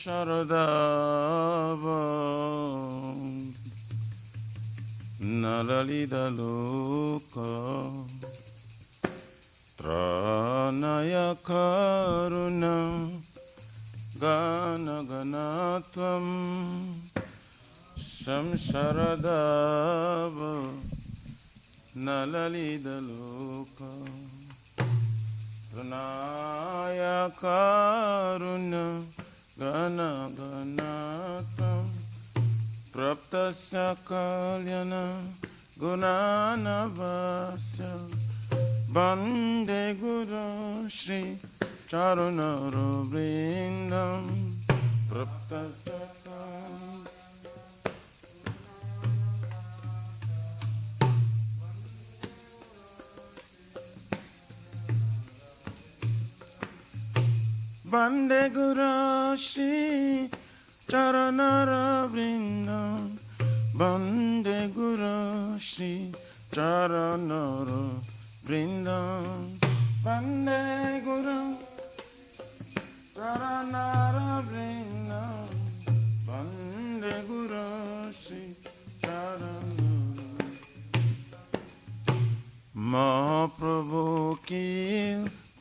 Sharadava Nalalida Loka Tranaya Karuna Gana Ganatvam Samsaradava Nalalida Loka Tranaya Karuna Gana Ganatam Praptasya Kalyana Gunana Vasya Bande Guru Shri Charunara Vrindam Praptasya Bande Guru Shri Charanara Vrindam Bande Guru Shri Charanara Vrindam Bande Guru Charanara Vrindam Bande Guru Shri Charanara Mahaprabhu ki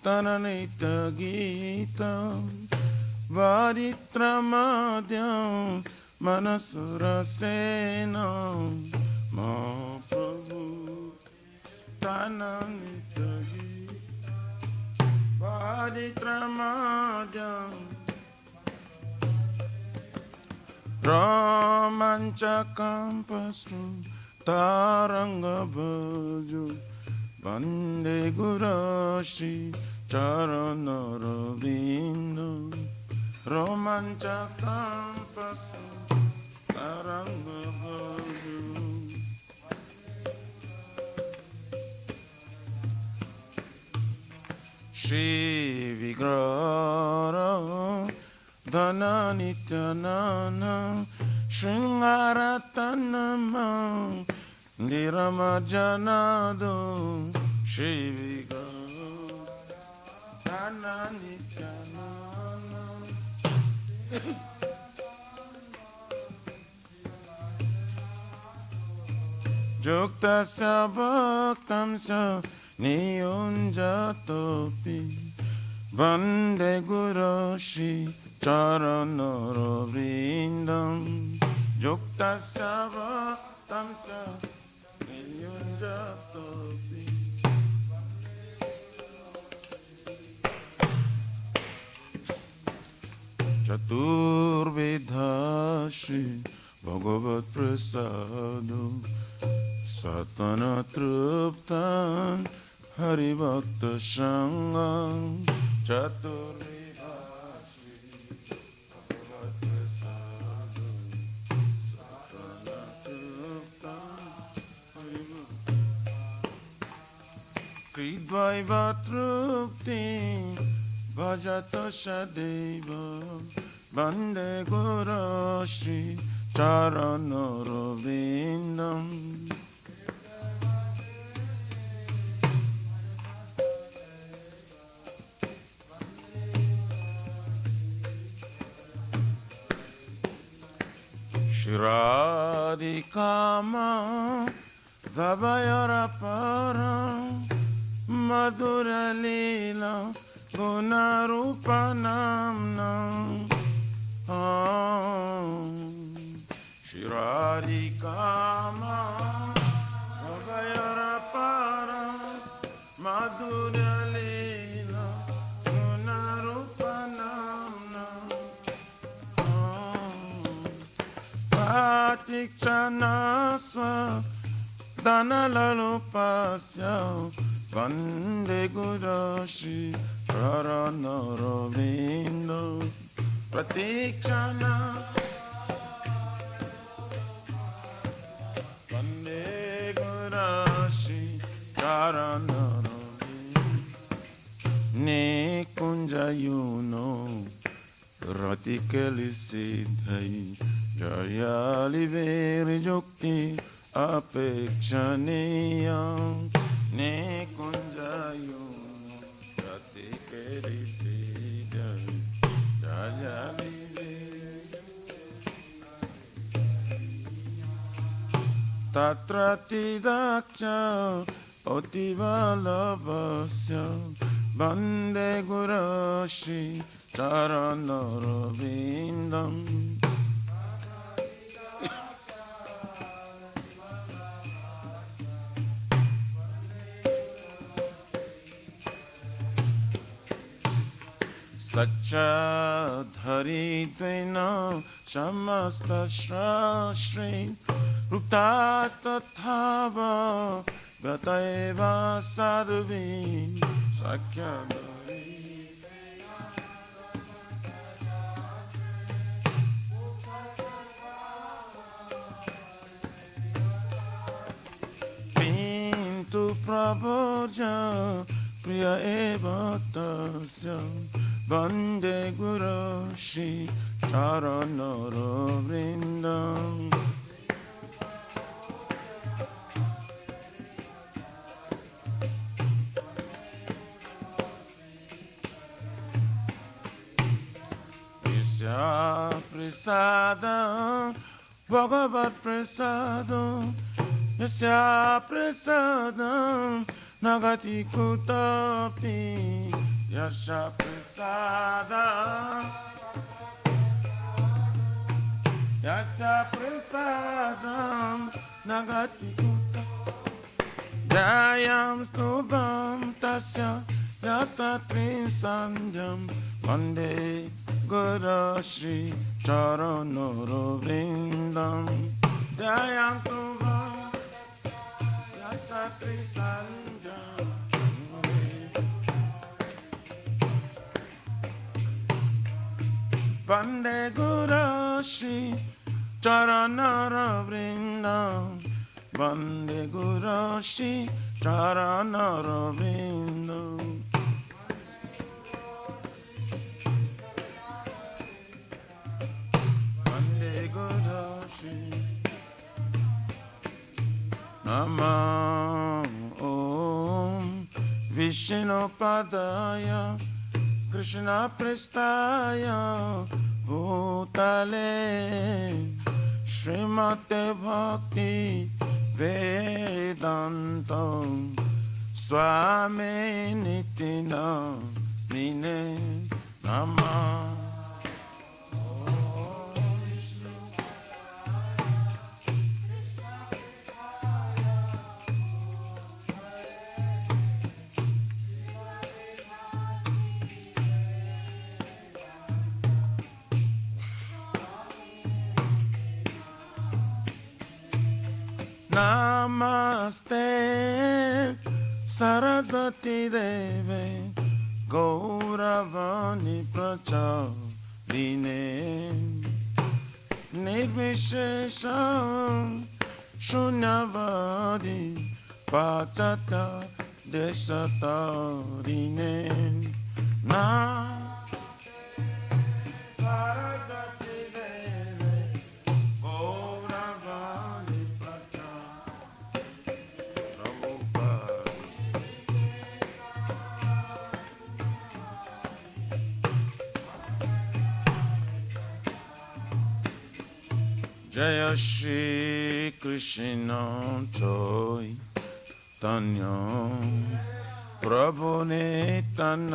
Tananita Gita Varitramadhyam Manasura Senam Mahaprabhu Tananita Gita Varitramadhyam Ramanchakampasru Taranga Bhaju Bande Guru Shri Charanara Vindam Romanchakampasu Taranga Bhaju Shri Vigrara Dhana Nityanana Shringaratanama Niramajanado Shri Vigrara Dhana Nityanana Juktasya Bhaktamsa Niyunjatopi Vande Guru Shri Charanara Vrindam Juktasya Bhaktamsa Niyunjatopi Chaturvedha Shri Bhagavat Prasado Satana Truptan Haribhakta Sangam Chaturvedha Shri Bhagavat Prasado Satana Truptan Haribhakta Kridvaiva Trupti Bhajata Shadeva Bande Guru Shri Charanara Vrindam Shradikama Vabayara Param Madhura Lila Gunarupanam Shradikama Vabayara Param Madhura Lila Gunarupanam Patikchanasva Dhanalalupasya Vande Guru Shri Charanara Vindam Pratikshana Vande Guru Shri Charanara Vindam Ne Kunjayuno Ratikali Siddhai Jayali Veri Jukti Apekshaniyam Ne Kunjayuno Ratikali Siddhai Tatratidacha Otivalabhasya Bande Gurashi Charanarabindam Sacha Dharidvena Samasta Shri Ruptatatthava Gataeva Sadhuvi Sakya Pintu Prabhoja Priya Eva Tasya Bande Guru Shri Charanara Vrindam Isya Prasada Bhagavat Prasada Yasya Prasada Nagati Kutapi Yasya Prasada Yasya Prasada Nagati Kutapi Dayam Stubham Tasya Yasya Trinsandhyam Vande Guru Shri Charanara Vrindam Dayam Stubham Yasya Trinsandhyam Vande Guru Shri Charanara Vrindam Vande Guru Shri Charanara Vrindam Vande Guru Shri Namah Om Vishnu Padaya Krishna Prestaya Bhutale Srimate Bhakti Vedanta Swami Nitina Mine Namah Namaste Saraswati Deve Gauravani Pracharine Nirvishesham Shunyavadi Pachata Deshatarine Na Saraswati Deve Gauravani Jaya Shri Krishna Chaitanya Prabhu Nityananda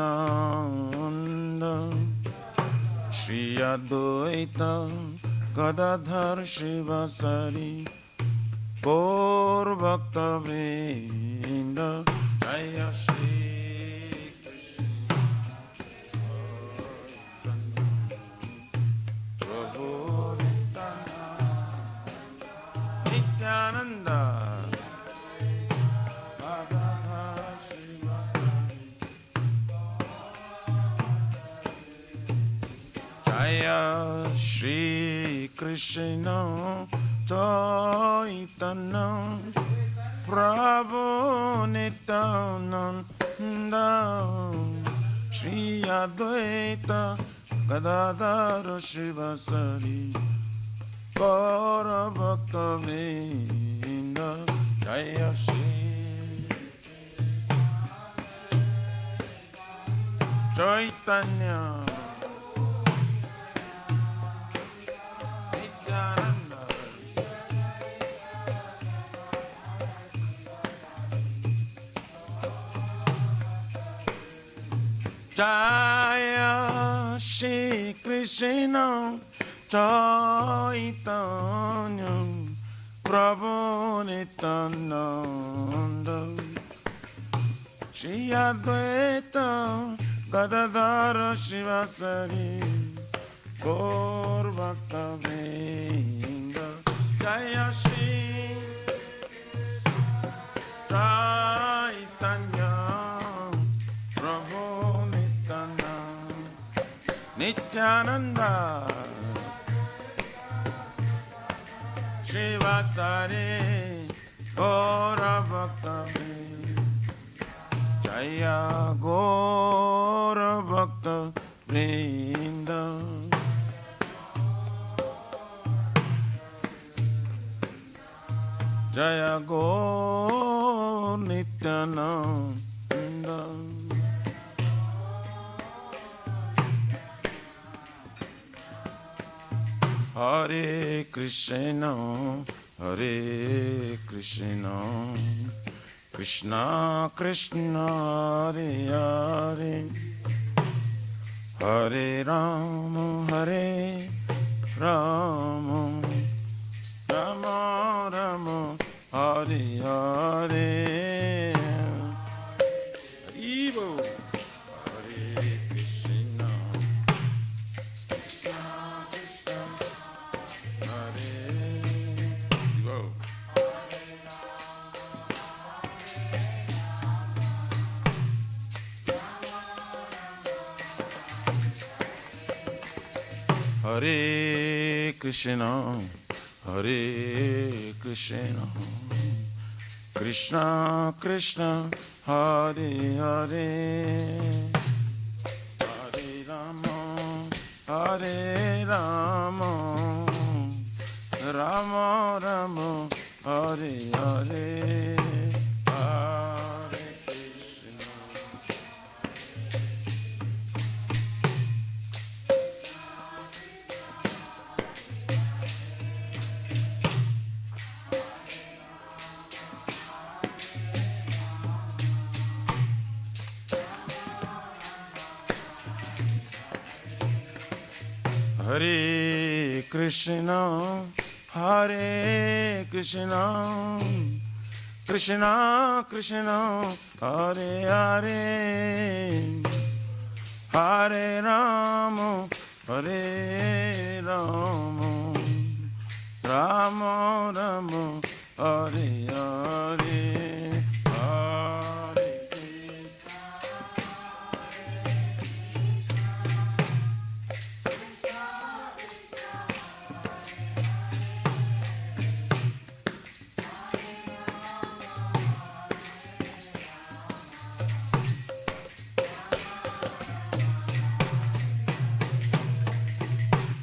Shri Advaita Gadadhar Shivasari Gaur Bhakta Vrinda Jaya Shri Krishna Prabhu Nityananda Gadadhar Shivasari Jaya Shri Krishna Chaitanya Prabhu Nityananda Shri Advaita Gadadhar Shivasari Gaura Bhakta Vrinda Jaya Shri Chaitanya Jaya Shri Krishna Chaitanya Prabhu Nityananda Shri Advaita Gadadhara Shivasari Gaur Bhakta Vrinda Jaya Shri Chaitanya Prabhu Nityananda Shivasari Gaura Bhakta Jaya Gaura Bhakta Vrinda Jaya Gaur Nityananda Hare Krishna, Hare Krishna, Krishna Krishna, Hare Hare, Hare Rama, Hare Rama, Rama Rama, Hare Hare. Hare Krishna, Hare Krishna, Hare Krishna, Krishna Krishna, Hare Hare, Hare Rama, Hare Rama, Rama Rama, Hare Hare, Hare Krishna. Hare Krishna, Hare Krishna, Krishna Krishna, Hare Hare, Hare Rama, Hare Rama, Rama Rama, Hare Hare, Hare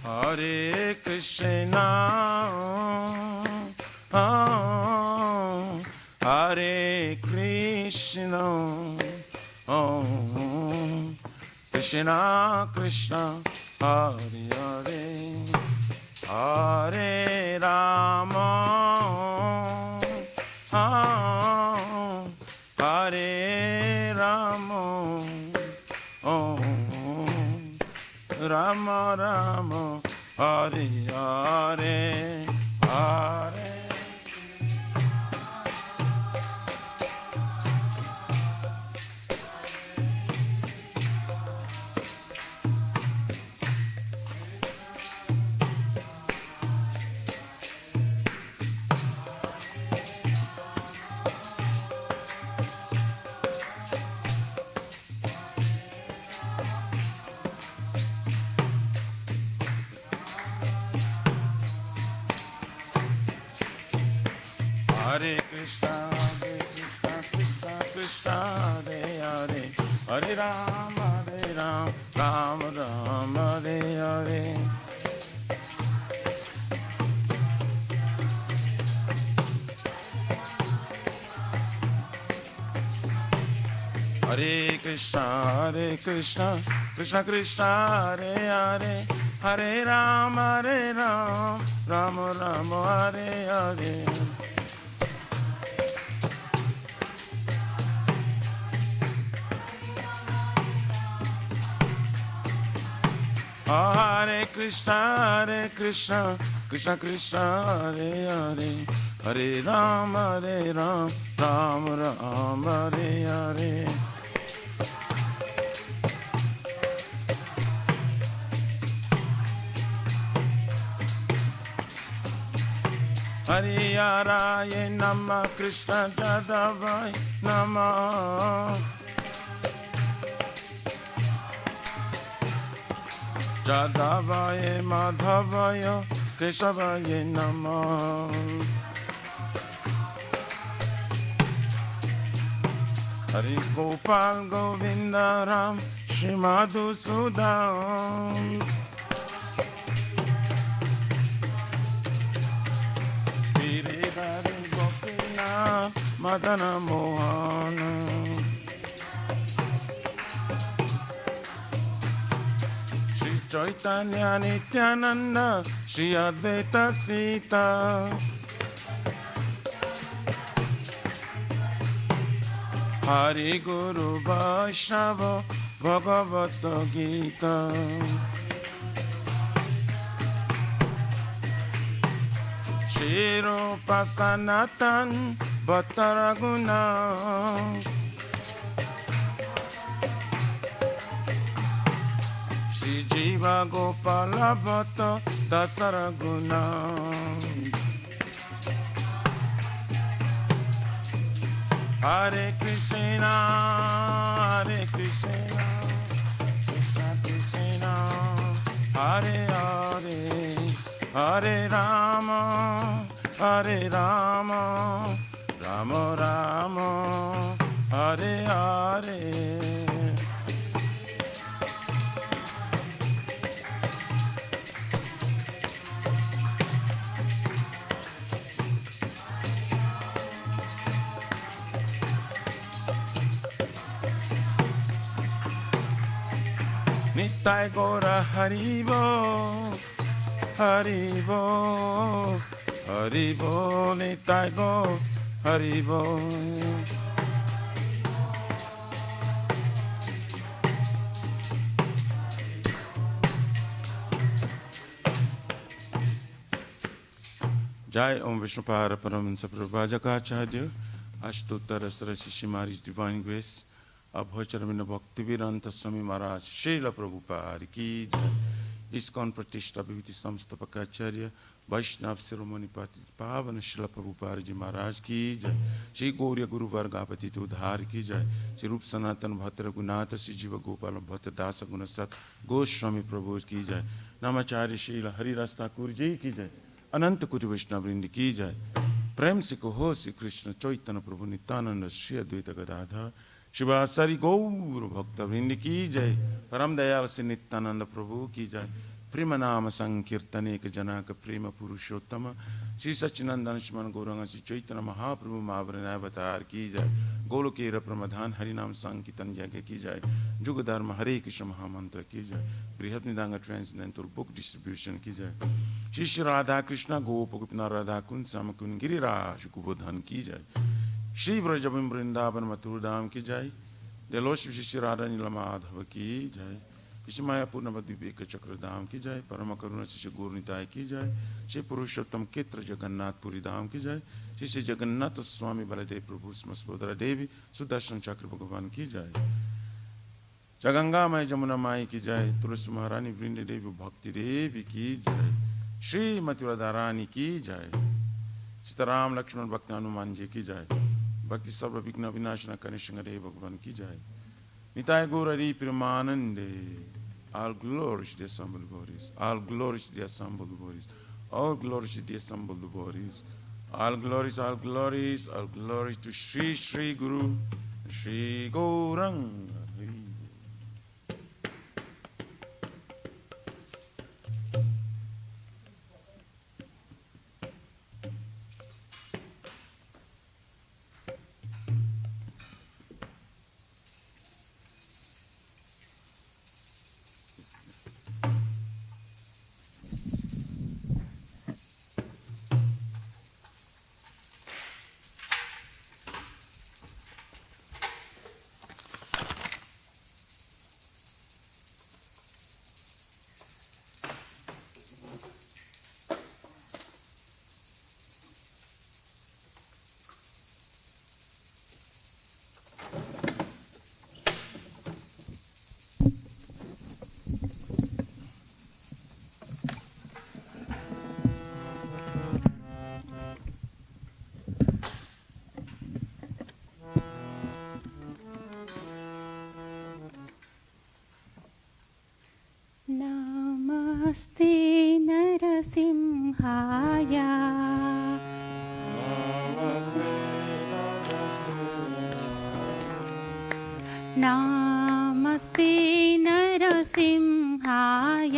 Hare Krishna, Hare Krishna, Krishna Krishna, Hare Hare, Hare Rama, Hare Rama, Rama Rama, Hare Hare, Hare. Hare Krishna, Krishna Krishna, Hare Hare, Hare Rama, Rama Rama, Hare Hare. Hare Krishna, Krishna Krishna, Hare Hare, Hare Rama, Rama Rama, Hare Hare. Hare Krishna, Krishna Krishna, Hare Hare, Hare Ram, Ram Ram, Hare Hare. Hare Araya Nama, Krishna Jadavaya Nama. Jadavaya Madhavaya Keshavaya Nama. Hare Gopal Govinda Ram Shri Madhusudam. Hare Hare Gopinath Madana Mohana. Chaitanya Nityananda Shri Advaita Sita. Hari Guru Vaishnava Bhagavata Gita. Shri Rupa Sanatan Bhattaraguna. Jiva Gopala Bhatta Dasaraguna. Hare Krishna, Hare Krishna, Krishna Krishna, Hare Hare, Hare Rama, Hare Rama, Rama Rama, Hare Hare. Nitai Gora Haribo, Haribo, Haribo, Nitai Gora Haribo. Jai Om Vishnupara Paramahansa Prabhupada Ashtottara Saraswati Maharaj Divine Grace. Abhacharmina Bhaktivedanta Swami Maharaj Srila Prabhupada ki jai. ISKCON Pratishta Bhiviti Samstapakacharya Vaishnav Siromani Pati Pavana Srila Prabhupada Ji Maharaj ki jai. Shri Gaurya Guru Vargapati Udhar ki jai. Shri Rup Sanatan Bhattara Gunata Shri Jiva Gopala Bhatta Dasa Gunasat Goswami Prabhu ki jai. Namacharya Srila Hari Rasta Thakur Ji ki jai. Ananta Koti Vaishnava Vrindi ki jai. Prem se Koho Sri Krishna Chaitanya Prabhu Nityananda Shri Advaita Gadadhar Shivasari Gaur Bhakta Vrindi ki jai. Param Dayal Sri Nityananda Prabhu ki jai. Premanama Sankirtane Ka Janaka Prema Purushottama Shri Sachinandana Shriman Gauranga Shri Chaitanya Mahaprabhu Mahavarana Avatar ki jai. Golokera Pramadhan Harinam Sankirtan Jaga ki jai. Jugadharma Hare Krishna Mahamantra ki jai. Brihat Nidanga Transcendental Book Distribution ki jai. Shri Shri Radha Krishna Gopagopina Radha Kun Samakun Giriraj Kubodhan ki jai. Shri Brajabim Vrindavan Mathurdam ki jai. The Lordship Shri Radha Nilamadhava ki jai. Shri Mayapur Navadvipeka Chakradam ki jai. Paramakaruna Shri Gurnitai ki jai. Shri Purushottam Ketra Jagannath Puri Dham ki jai. Shri Shri Jagannath Swami Baladev Prabhu Smasbodhara Devi Sudarshan Chakra Bhagavan ki jai. Jaganga Mai Jamuna Mai ki jai. Tulasi Maharani Vrindi Devi Bhakti Devi ki jai. Shri Maturadharani ki jai. Sitaram Lakshman Bhakti Hanuman ji ki jai. Bhakti Sarva Vigna Vinashana Kanishanga Devi Bhagavan ki jai. Nitai Gaurari Pramanande. All glory to the assembled bodies. All glory to the assembled bodies. All glory to the assembled bodies. All glories, all glories, all glories to Shri Shri Guru Shri Gauranga. नमस्ते नरसिंहाय नमस्ते नरसिंहाय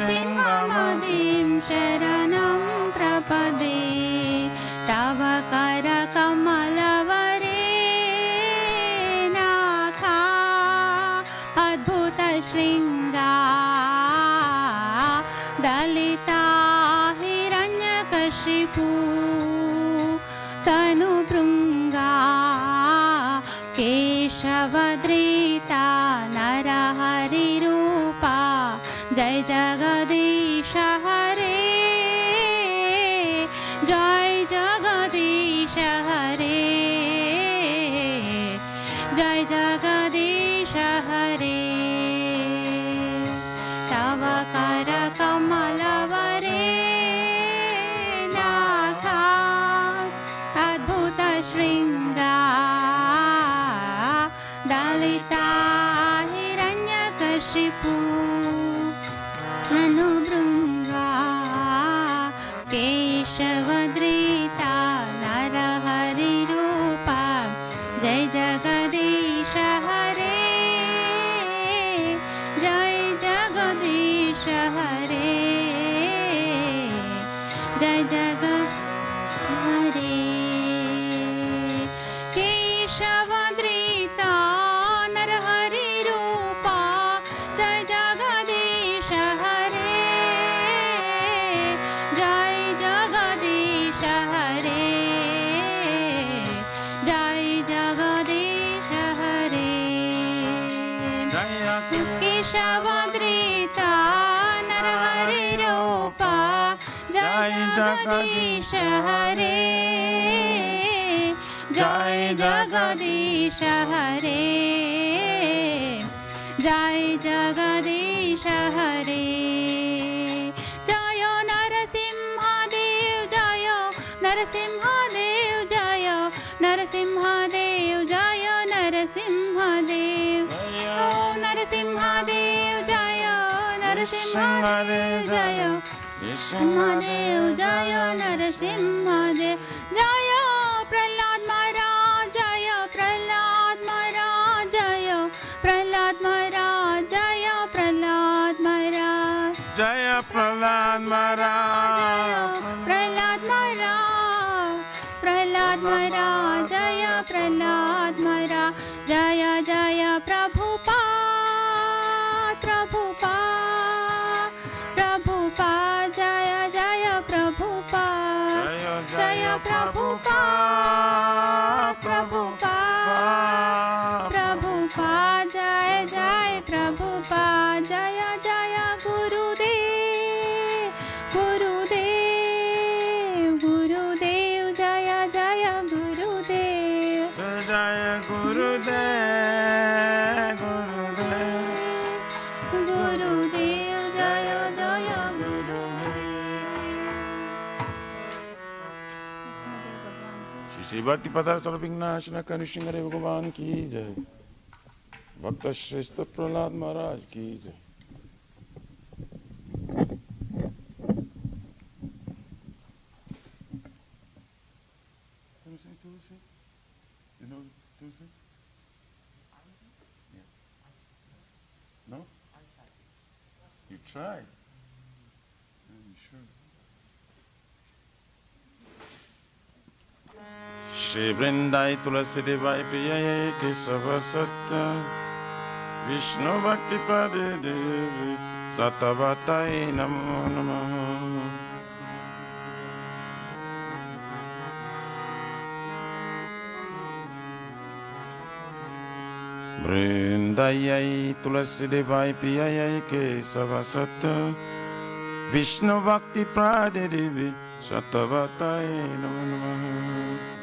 नरसिंहमदिं शरणं प्रपदे तव करकमलवरे नाथा अद्भुतशृङ्गा दलिता हिरण्यकशिपु तनुभृङ्गा केशवद्रीता नरहरिरूपा जय जगदीश हरे जय जगदीश हरे जय जगदीश हरे तव करकमलवरे नाथा अद्भुतशृङ्गा दलिता हिरण्यकशिपु अनुभृङ्गा केशवद्रीता नरहरिरूपा जय जगदीश हरे जय जगदीश हरे जय जगदीश हरे केशवद्रीता नरहरिरूपा जय जगदीश केशवद्रीता नरहरिरूपा जय जगदीश हरे जय जगदीश हरे जय जगदीश हरे जय नरसिंहदेव जय नरसिंहदेव जय नरसिंहदेव जय नरसिंहदेव ओ नरसिंहदेव जय नरसिंहदेव जय नरसिंहदेव जय नरसिंहदेव जय प्रहलाद महाराज जय प्रहलाद महाराज जय प्रहलाद महाराज जय प्रहलाद महाराज जय प्रहलाद महाराज प्रहलाद महाराज प्रहलाद महाराज जय प्रहलाद महाराज जय जय प्रभुपाद प्रभुपाद प्रभुपाद जय जय प्रभुपाद जय प्रभुपाद प्रभुपाद प्रभुपाद जय जय प्रभुपाद जय जय गुरुदेव गुरुदेव गुरुदेव जय जय गुरुदेव भक्ति पदार्थ सर्वविघ्नाशना कनिष्ठिंगरे भगवान की जय। भक्त श्रेष्ठ प्रहलाद महाराज की जय। You know Tuesday? Yeah. No? You tried? You sure? Shri Vrindai Tulasi Devai Priyaye Kesava Satya Vishnu Bhakti Prade Devi Satavatai Namo Namaha. Vrindayai Tulasi Devai Priyayai Kesava Satya Vishnu Bhakti Prade Devi Satavatai Namo Namaha.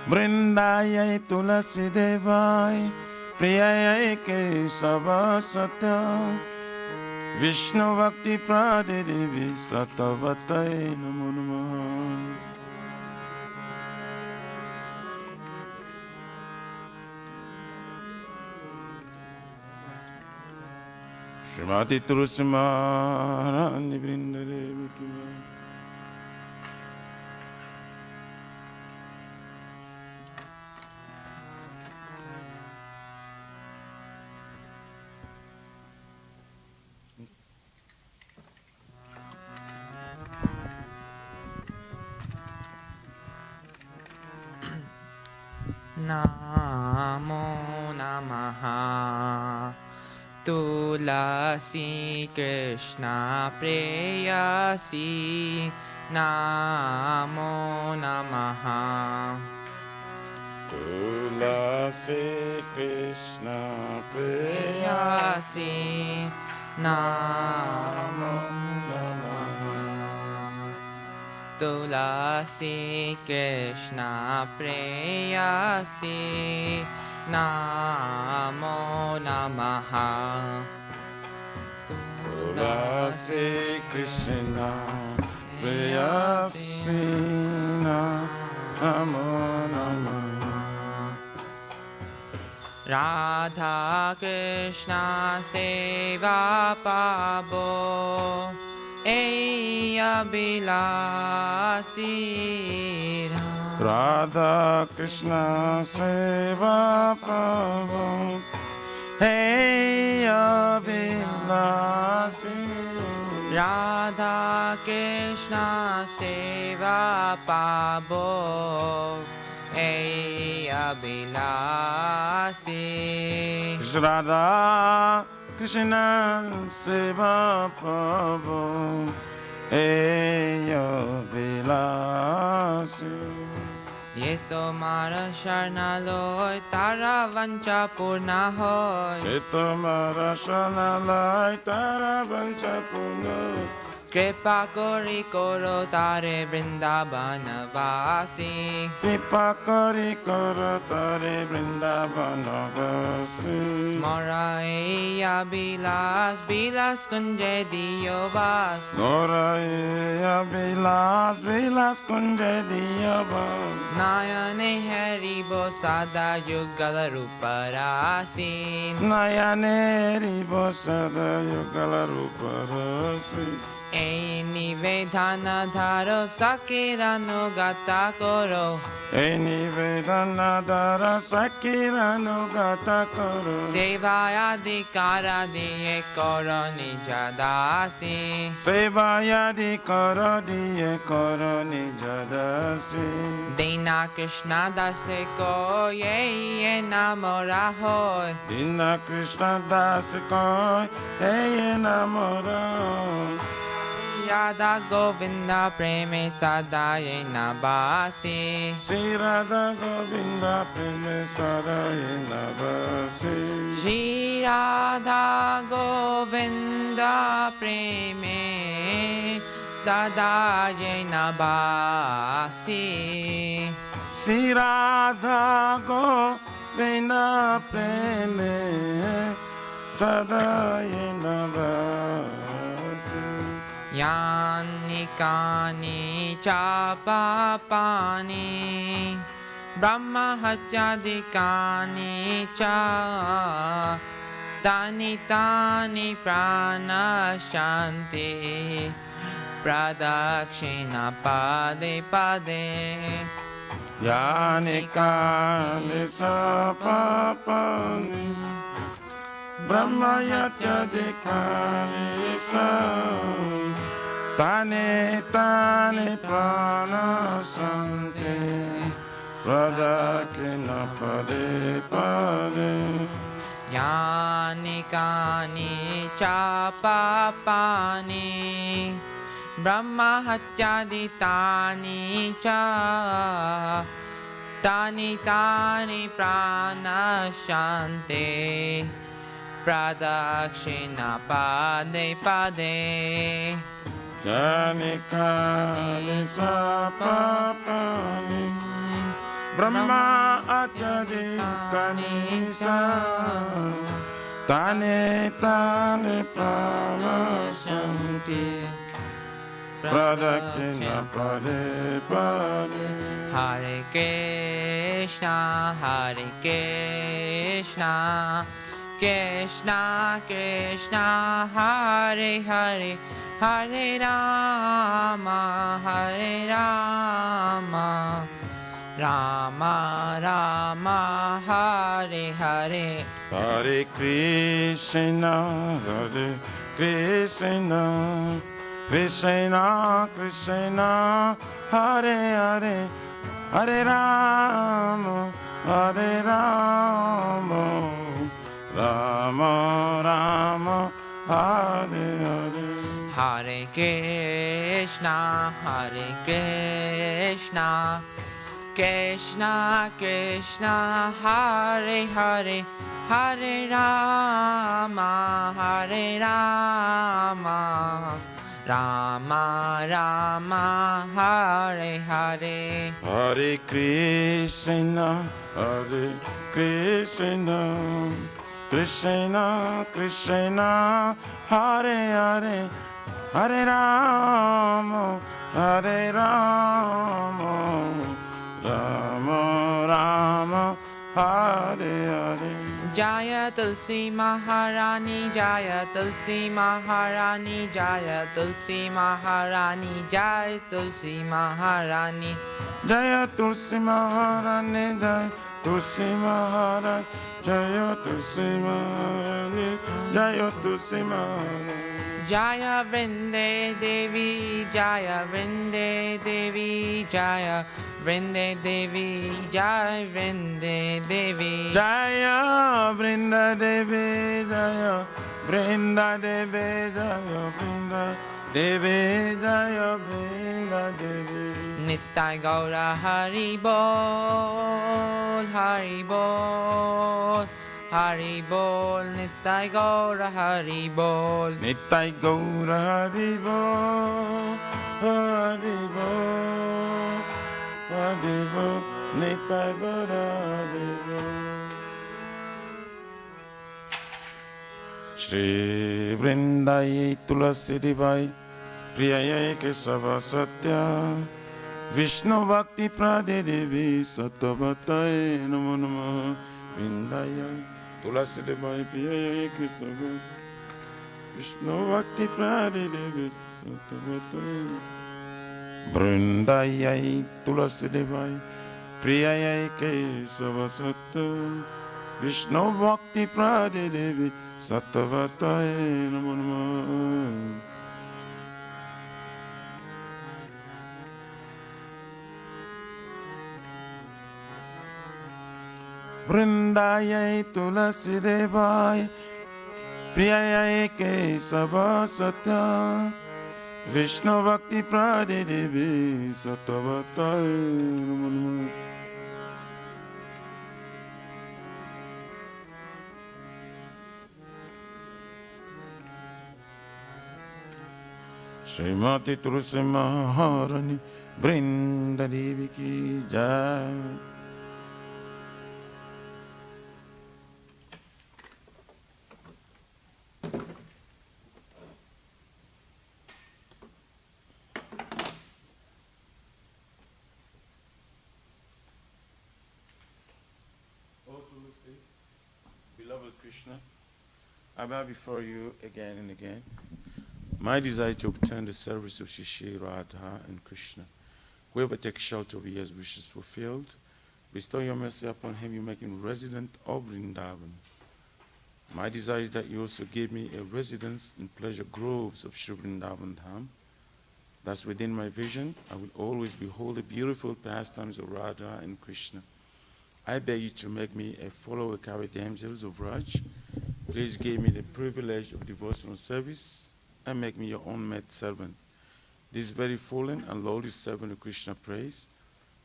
Vrindayai Tulasi Devai Priyayai Kesava Satya Vishnu Bhakti Prade Devi Satavatai Namo Namaha. Srimati Tulsi Maharani Vrinda Devi Ki Jai. Namo Namaha Tulasi Krishna Preyasi Namo Namaha Tulasi Krishna Preyasi Namo Namaha Tulasi Krishna Preyasi Namo Namaha Tulasi Krishna Preyasi Namo Namaha. Radha Krishna Seva Pabo Eya Bilasi Radha Krishna Seva Pavo Hey Abhilasi. Radha Krishna Seva Pabo Eya Bilasi. Radha Krishna Seva Pavo Hey Abhilasi. Ye tomara sharna loy tara vancha purna hoy. Ye tomara sharna loy tara vancha purna. Kripa kori koro tare Vrindavana vasi. Kripa kori koro tare Vrindavana vasi. Mora eya bilas bilas kunje diyo vas. Mora eya bilas kunje diyo vas. Nayane haribo sada yugala ruparasi. Nayane haribo sada yugala ruparasi. Ei nivedana dharo sakirano gata koro. Ei nivedana dharo sakirano gata koro. Sevayadikara diye koro nijadasi. Sevayadikara diye koro nijadasi. Dina Krishna dase ko ye namora hoy. Dina Krishna dase ko ye namora. Radha Govinda Preme Sadaye Nabasi. Shri Radha Govinda Preme Sadaye Nabasi. Shri Radha Govinda Preme Sadaye Nabasi. Shri Radha Govinda Preme सदाय नवासि यानि कानि च पापानि ब्रह्महत्यादिकानि च तानि तानि प्रणश्यन्ति प्रदक्षिणपदे पदे यानि कानि च पापानि ब्रह्महत्यादिकानि च तानि तानि प्रणश्यन्ति प्रदक्षिणपदे पदे यानि कानि च पापानि ब्रह्महत्यादितानि च तानि तानि प्रणश्यन्ति प्रदक्षिणपदे पदे यानि कानि च पापानि ब्रह्महत्यादिकानि च तानि तानि प्रणश्यन्ति प्रदक्षिणपदे पदे Hare Krishna, Hare Krishna, Krishna Krishna, Hare Hare, Hare Rama, Hare Rama, Rama Rama, Hare Hare. Hare Krishna, Hare Krishna, Krishna Krishna, Hare Hare, Hare Rama, Hare Rama, Rama Rama, Hare Hare. Hare Krishna, Hare Krishna, Krishna Krishna, Hare Hare, Hare Rama, Hare Rama, Rama Rama, Hare Hare. Hare Krishna, Hare Krishna, Krishna Krishna, Hare Hare, Hare Rama, Hare Rama, Rama Rama, Hare Hare. Jaya Tulsi Maharani, Jaya Tulsi Maharani, Jaya Tulsi Maharani, Jaya Tulsi Maharani. Jaya Tulsi Maharani, Jaya Tulsi Maharani, Jaya Tulsi Maharani, Jaya Tulsi Maharani. Jaya Vrinde Devi, Jaya Vrinde Devi, Jaya Vrinde Devi, Jaya Vrinde Devi. Jaya Vrinda Devi, Jaya Vrinda Devi, Jaya Vrinda Devi, Jaya Vrinda Devi. Nittai Gaura Hari Bol, Hari Bol, Hari Bol, Nittai Gaura Hari Bol. Nittai Gaura Hari Bol, Hari Bol, Hari Bol, Nittai Gaura Hari Bol. Shri Vrindai Tulasi Devi Priyayai Kesava Satya Vishnu Bhakti Prade Devi Sattvatai Namo Namo Vrindai Tulasi Devi Priyayai Kesava Vishnu Bhakti Prade Devi Sattvatai Vrindai Tulasi Devi Priyayai Kesava Satya Vishnu Bhakti Prade Devi Sattvatai Namo Namo. Vrindayai Tulasi Devai Priyayai Kesava Satya Vishnu Bhakti Prade Devi Sattvatai Namo Namo. Srimati Tulsi Maharani Vrinda Devi Ki Jai. Krishna, I bow before you again and again. My desire to obtain the service of Shri Radha and Krishna. Whoever takes shelter of his wishes fulfilled, bestow your mercy upon him, you make him resident of Vrindavan. My desire is that you also give me a residence in pleasure groves of Shri Vrindavan Dham. Thus within my vision, I will always behold the beautiful pastimes of Radha and Krishna. I beg you to make me a follower carry damsels of Raj. Please give me the privilege of devotional service and make me your own maid servant. This very fallen and lowly servant of Krishna prays.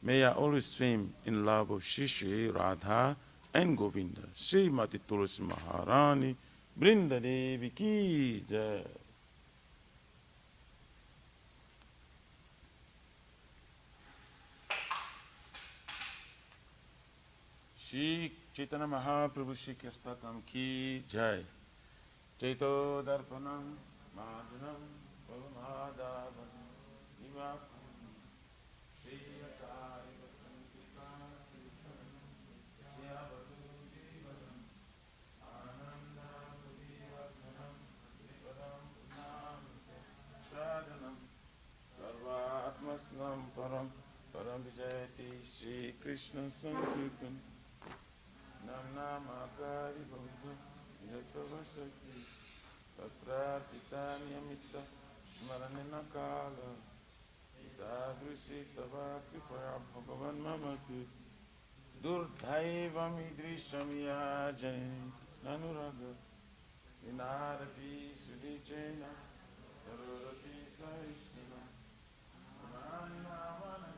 May I always swim in love of Shri Radha and Govinda. Srimati Tulsi Maharani, Brinda Devi Ki Jai. Shri Chaitanya Mahaprabhu Shri Kastatam Ki Jai. Chaito Darpanam Madhanam Pavamadavam Nivakam Shri Atari Vatam Kipam Yavadu Jivanam Anandam Vivatmanam Vipadam Punam Shadanam Sarvatmasnam Param Param Vijayati Shri Krishna Sankirtan Namakari Bhavita Yasava Shakti Tatra Titanyamita Smaranina Kala Idadrushi Tava Kripaya Bhagavan Mamaki Durdhaivam Idrisham Yajani Nanuraga Vinarati Sudijena Tarurati Saishina Manana Manalina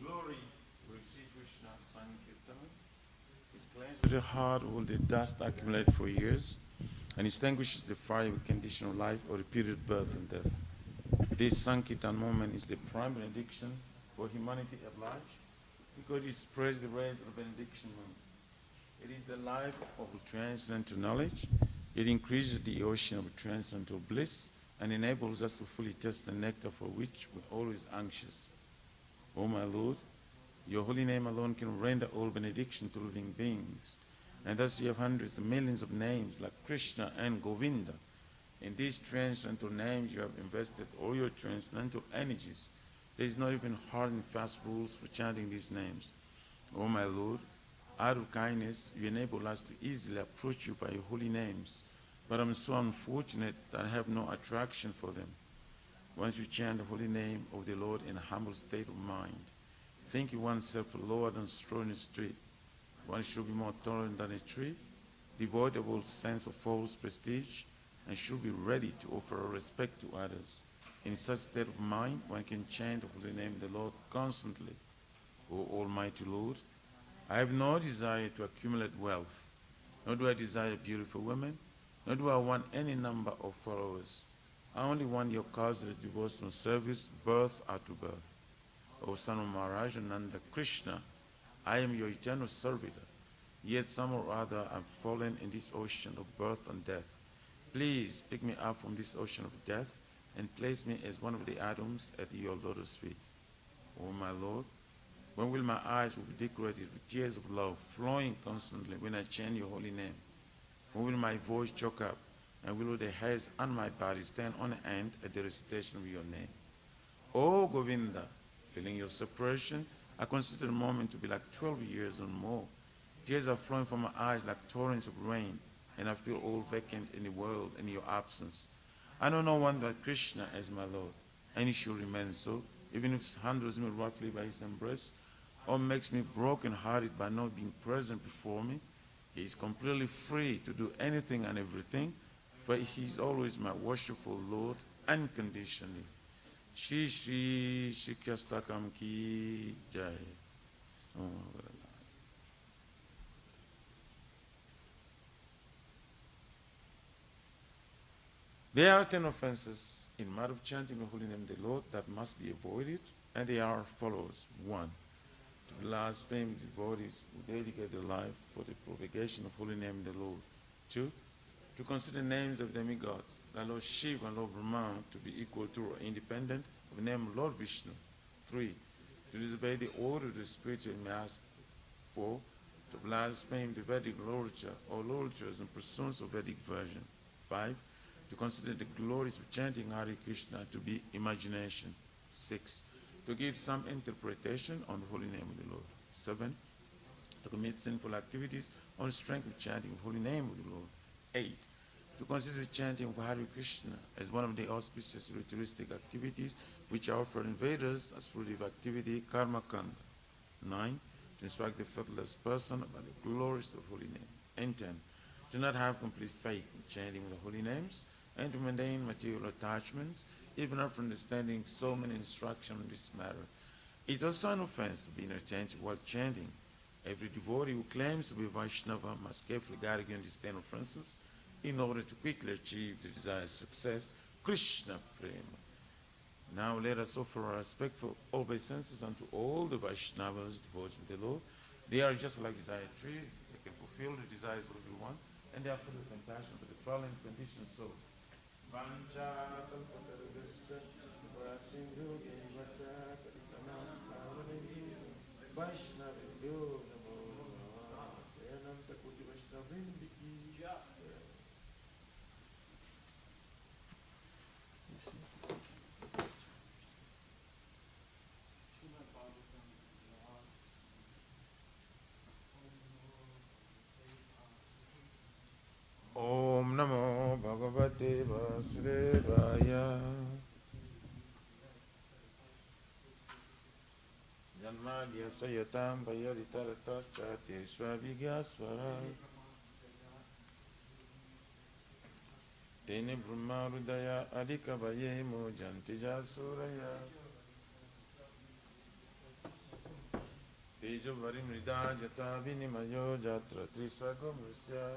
Glory will see Krishna Sankirtan, which cleanses the heart of all the dust accumulated for years and extinguishes the fire of conditional life or repeated birth and death. This Sankirtan moment is the prime benediction for humanity at large because it spreads the rays of the benediction moment. It is the life of transcendental knowledge. It increases the ocean of transcendental bliss and enables us to fully taste the nectar for which we're always anxious. O my Lord, your holy name alone can render all benediction to living beings. And thus you have hundreds of millions of names like Krishna and Govinda. In these transcendental names you have invested all your transcendental energies. There is not even hard and fast rules for chanting these names. O my Lord, out of kindness you enable us to easily approach you by your holy names. But I'm so unfortunate that I have no attraction for them. Once you chant the holy name of the Lord in a humble state of mind, thinking oneself lower than straw in the street, one should be more tolerant than a tree, devoid of all sense of false prestige, and should be ready to offer respect to others. In such state of mind, one can chant the holy name of the Lord constantly. O Almighty Lord, I have no desire to accumulate wealth, nor do I desire beautiful women, nor do I want any number of followers. I only want your causeless devotional service, birth after birth. O son of Maharaj Nanda Krishna, I am your eternal servitor. Yet somehow or other I've fallen in this ocean of birth and death. Please pick me up from this ocean of death and place me as one of the atoms at your lotus feet. Oh my Lord, when will my eyes will be decorated with tears of love flowing constantly when I chant your holy name? When will my voice choke up and will the hairs on my body stand on end at the recitation of your name? Oh Govinda, feeling your separation, I consider the moment to be like 12 years or more. Tears are flowing from my eyes like torrents of rain, and I feel all vacant in the world in your absence. I know no one but Krishna as my Lord, and he should remain so, even if he handles me roughly by his embrace, or makes me broken-hearted by not being present before me. He is completely free to do anything and everything, for he is always my worshipful Lord unconditionally. Shri Shri Shikyastakam Ki Jai. Oh, there are 10 offenses in matter of chanting the holy name of the Lord that must be avoided, and they are follows. 1. To blaspheme devotees who dedicate their life for the propagation of holy name of the Lord. 2. To consider names of demigods, like Lord Shiva and Lord Brahma, to be equal to or independent of the name of Lord Vishnu. 3. To disobey the order of the spiritual master. 4. To blaspheme the Vedic literature or literatures and pursuits of Vedic version. 5. To consider the glories of chanting Hare Krishna to be imagination. 6. To give some interpretation on the holy name of the Lord. 7. To commit sinful activities on the strength of chanting the holy name of the Lord. 8. To consider the chanting of Hare Krishna as one of the auspicious ritualistic activities which are offered in Vedas as fruitive activity, karma kanda. 9. To instruct the faithless person about the glories of holy name. And 10. To not have complete faith in chanting the holy names and to maintain material attachments, even after understanding so many instructions on this matter. It's also an offense to be inattentive while chanting. Every devotee who claims to be Vaishnava must carefully guard against these 10 offenses in order to quickly achieve the desired success, Krishna Prema. Now let us offer our respectful obeisances unto all the Vaishnavas, devotees of the Lord. They are just like desired trees. They can fulfill the desires of everyone, and they are full of compassion for the fallen conditioned soul. Vancha kalpatarvascha vasindhu vacha paritanam pavaneni Vaishnavyo namo namaha Jayananta Kuti Vaishnavindiki. Om Namo Bhagavate Vasudevaya. Janmadya Sayatam Vayaditaratas Chate Swavigyaswara Tene Brahma Rudaya Adika Vayemo Jantija Suraya Tejo Varimrida Jata Vinimayo Jatra Trisagam Rusya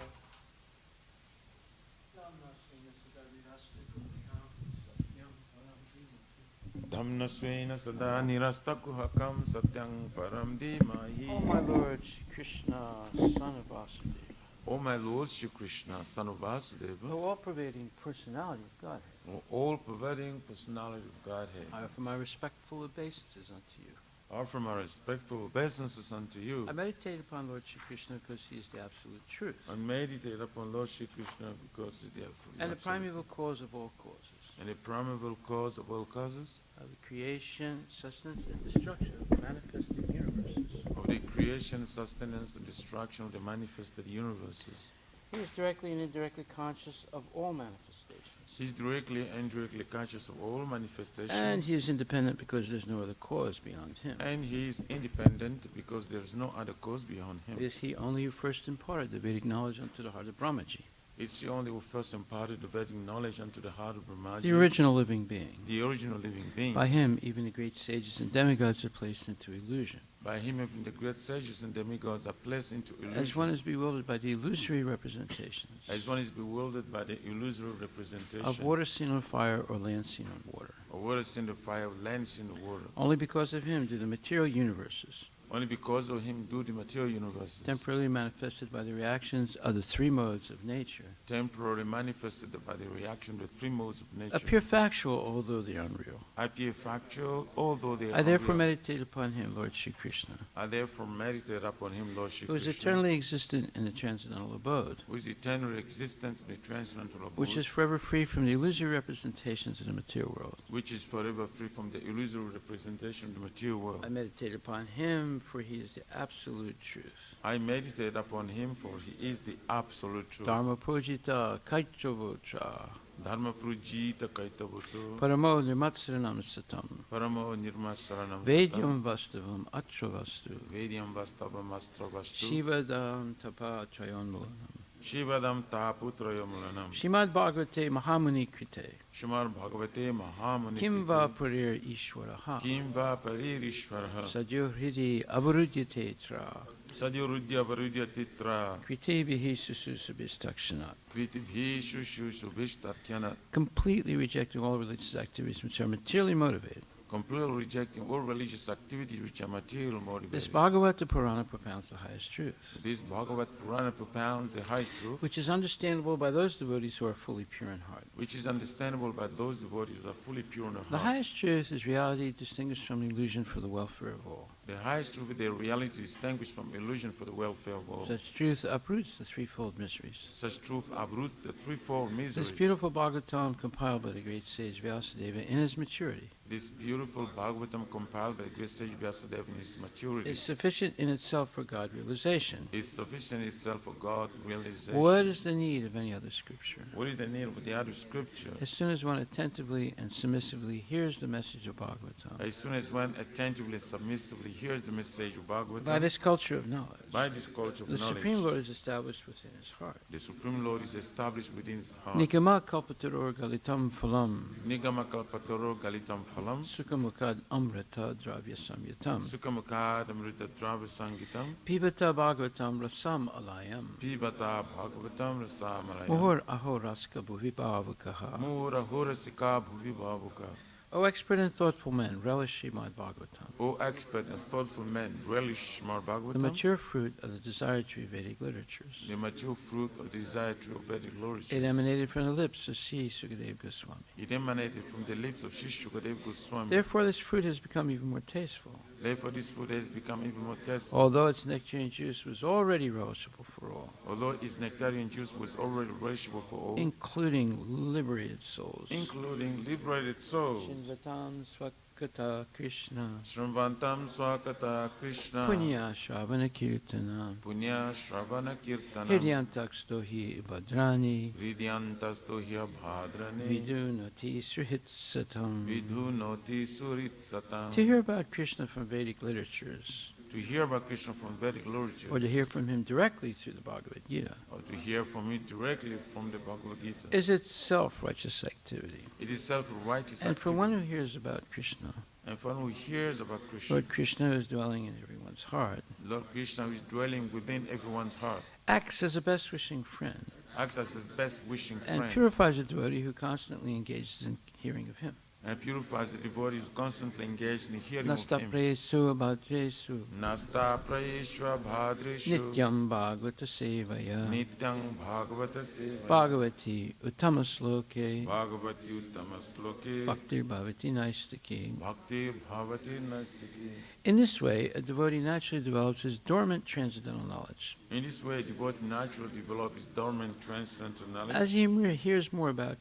Dhamna Swena Sada Nirastakuhakam Satyang Param Dhimahi. O my Lord Shri Krishna, son of Vasudeva, O my Lord Shri Krishna, son of Vasudeva, the all-pervading personality of Godhead, O all-pervading personality of Godhead, I offer my respectful obeisances unto you. offer my respectful obeisances unto you. I meditate upon Lord Shri Krishna because he is the absolute truth, And meditate upon Lord Shri Krishna because he is the and the absolute primeval cause of all causes, and the primeval cause of all causes, of the creation, sustenance, and destruction of the manifested universes. of the creation, sustenance, and destruction of the manifested universes. He is directly and indirectly conscious of all manifestations. He is directly and indirectly conscious of all manifestations. And he is independent because there's no other cause beyond him. And he is independent because there is no other cause beyond him. It is he only who first imparted the Vedic knowledge unto the heart of Brahmaji, It's the only who first imparted the Vedic knowledge unto the heart of Brahmaji, the original living being. the original living being. By him, even the great sages and demigods are placed into illusion. By him, even the great sages and demigods are placed into illusion. As one is bewildered by the illusory representations As one is bewildered by the illusory representation of water seen on fire or land seen on water. of water in the fire, of land in the water. Only because of him do the material universes, Only because of him do the material universes. temporarily manifested by the reactions of the three modes of nature, Temporarily manifested by the reaction of the three modes of nature. appear factual although they are unreal. Appear factual, although they are I therefore unreal. meditate upon him, Lord Shri Krishna, I therefore meditate upon him, Lord Shri who is Krishna, eternally existent in the transcendental abode, who is eternally existent in the transcendental abode, which is forever free from the illusory representations of the material world. which is forever free from the illusory representation of the material world. I meditate upon him, for he is the absolute truth. I meditate upon him, for he is the absolute truth. Dharma pujita kaichavocha Dharma prujita kaitavoto, paramo nirmatsaranam satam paramo nirmasaranam vedyam vastavam atravastu vedyam vastavam astravastu, shivadam tapa trayonmulanam shivadam taputrayamulanam, Shrimad Bhagavate Mahamuni Krite Shamar Bhagavate Mahamuni Kim va Purir Ishwaraha Kim va paririshvaraha, Sadyo Hridi Avarudyate Tra Sadyurudya Varudya Titra, Krite Bihi Sususubhistakshanat, Kritibhi Shushu Subhishtarkyana, completely rejecting all religious activities which are materially motivated. completely rejecting all religious activities which are material This motivated. Bhagavata Purana propounds the highest truth, This Bhagavad Purana propounds the high truth, which is understandable by those devotees who are fully pure in heart. which is understandable by those devotees who are fully pure in The heart. highest truth is reality distinguished from illusion for the welfare of all. The highest truth is the reality distinguished from illusion for the welfare of all. Such truth uproots the threefold miseries. Such truth uproots the threefold miseries. This beautiful Bhagavatam compiled by the great sage Vyasadeva in his maturity This beautiful Bhagavatam compiled by the great sage Vyasadeva in his maturity is sufficient in itself for God realization. is sufficient itself for God realization. What is the need of any other scripture? What is the need of the other scripture? As soon as one attentively and submissively hears the message of Bhagavatam, As soon as one attentively, submissively hears the message of Bhagavatam, by this culture of knowledge, by this culture of the knowledge, Supreme Lord is established within his heart. the Supreme Lord is established within his heart. Nikama kalpataror galitam phalam, Nigama kalpatoro galitam phalam, sukhamukad amrita dravya samyatam, Sukhamukad amrita drava sangitam, pibata Bhagavatam rasam alayam, Pibata Bhagavatam rasamalayam, mohor ahoraska bhuvibhavakaha. Mura horasika bhuvi bhavuka. O expert and thoughtful men, relish Srimad Bhagavatam, O expert and thoughtful men, relish Srimad the Bhagavatam, mature fruit of the desired tree Vedic literatures. the mature fruit of the desire tree of Vedic literature. It emanated from the lips of Sri Sukadeva Goswami. It emanated from the lips of Sri Shukadev Goswami. Therefore, this fruit has become even more tasteful. Therefore, this fruit has become even more tasteful. Although its nectarine juice was already relishable for all, Although its nectarian juice was already relishable for all, including liberated souls. including liberated souls. Shinvatam Swakata Krishna, Shramvantam Swakata Krishna, Punya Shravana Kirtana, Punya Shravana Kirtana, Hiryantakstohi Bhadrani, Vidyantasto Hya Bhadrane, Vidunati Srihitsatam. Vidhunoti Surit Satam. To hear about Krishna from Vedic literatures, To hear about Krishna from Vedic literature, or to hear from him directly through the Bhagavad Gita, or to hear from it directly from the Bhagavad Gita, is itself righteous activity. it is self-righteous And for activity. one who hears about Krishna, And for one who hears about Krishna, Lord Krishna is dwelling in everyone's heart, Lord Krishna is dwelling within everyone's heart, acts as a best wishing friend, acts as his best wishing and friend, purifies a devotee who constantly engages in hearing of him. and purifies the devotee who is constantly engaged in the hearing of Nasta him. presu abhadresu Nasta prayeshva bhadreshu nityam bhagavata sevaya nityang bhagavata sevaya bhagavati uttamasloke bhagavati uttamasloke bhaktir bhavati naistaki. bhakti bhavati nastiki. In this way, a devotee naturally develops his dormant transcendental knowledge. In this way, devotee naturally develops his dormant transcendental knowledge. As he hears more about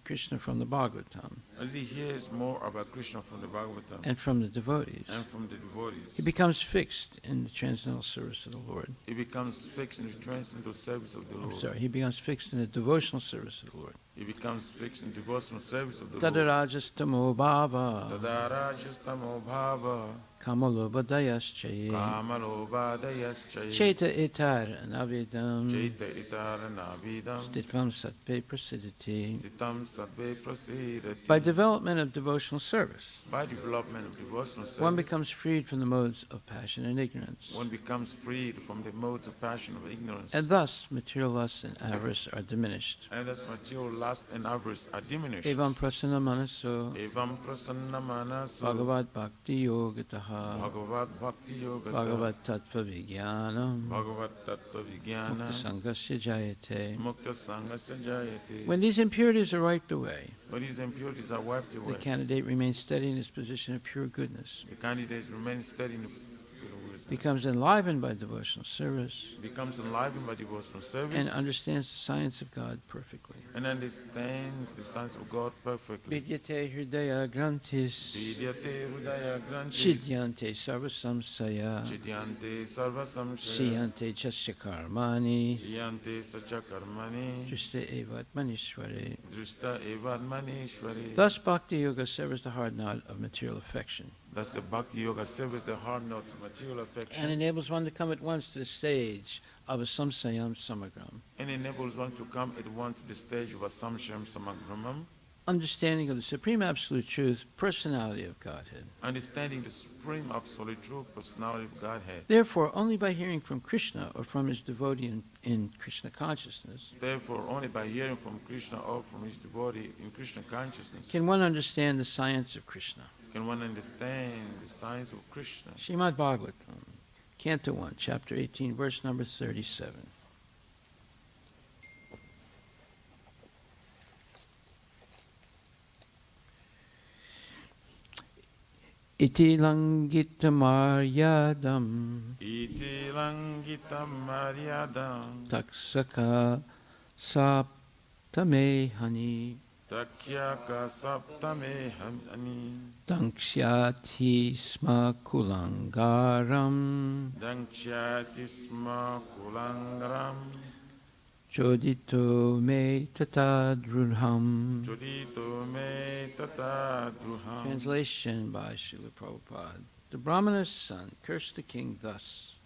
Krishna from the Bhagavatam As he hears more about Krishna from the Bhagavatam and from the devotees, and from the devotees, he becomes fixed in the transcendental service of the Lord. he becomes fixed in the transcendental service of the Lord. He becomes fixed in the devotional service of the Lord. He becomes fixed in devotional service of the Lord. Tadarajastamo bhava Tadarajastamo bhava kamalobhadayaschaye kamalobhadayaschaye cheta itar navidam Chaita itaranabhidam stitvam sattve prasidati. sitam sadve prasidati. By development of devotional service, By development of devotional service, one becomes freed from the modes of passion and ignorance, one becomes freed from the modes of passion of ignorance, and thus material lusts and avarice are diminished. and thus material lust and avarice are diminished. Evam prasanna manaso Evam prasanna manaso Bhagavad Bhakti Yogataha Bhagavad Bhakti Yogata Bhagavad Tattva Vijnanam Bhagavad Tattva Mukta Vijnana Sangasya Jayate. Mukta Sangasya Jayate. When these impurities are wiped away, When these impurities are wiped the away, candidate remains steady in his position of pure goodness, the candidates remain steady in the becomes enlivened by devotional service, becomes enlivened by devotional service, and understands the science of God perfectly. and understands the science of God perfectly. Vidyate hridaya grantis, Vidyate Hridaya Grantis, Chidyante sarvasamsaya, Chidyante Sarva Samshaya, Siyante chasya karmani, Chiyante Sacha Karmani, Drishta evat manishware. Drusta Evad Ishwari. Thus, Bhakti Yoga severs the hard knot of material affection Thus the Bhakti Yoga severs the hard knot of material affection and enables one to come at once to the stage of a samsayam samagram, and enables one to come at once to the stage of Asamsham Samagramam, understanding of the supreme absolute truth, personality of Godhead. understanding the supreme absolute true personality of Godhead. Therefore, only by hearing from Krishna or from his devotee in Krishna consciousness Therefore, only by hearing from Krishna or from his devotee in Krishna consciousness can one understand the science of Krishna. can one understand the science of Krishna. Srimad Bhagavatam, Canto 1, Chapter 18, verse number 37. Iti langita maryadam Iti langitam maryadam taksaka saptamehani takyaka saptame hani danksyati sma kulangaram danksyati sma kulangaram chodito me tatadrudham. chodito me tatadruham. Translation by Srila Prabhupada. The Brahmana's son cursed the king thus: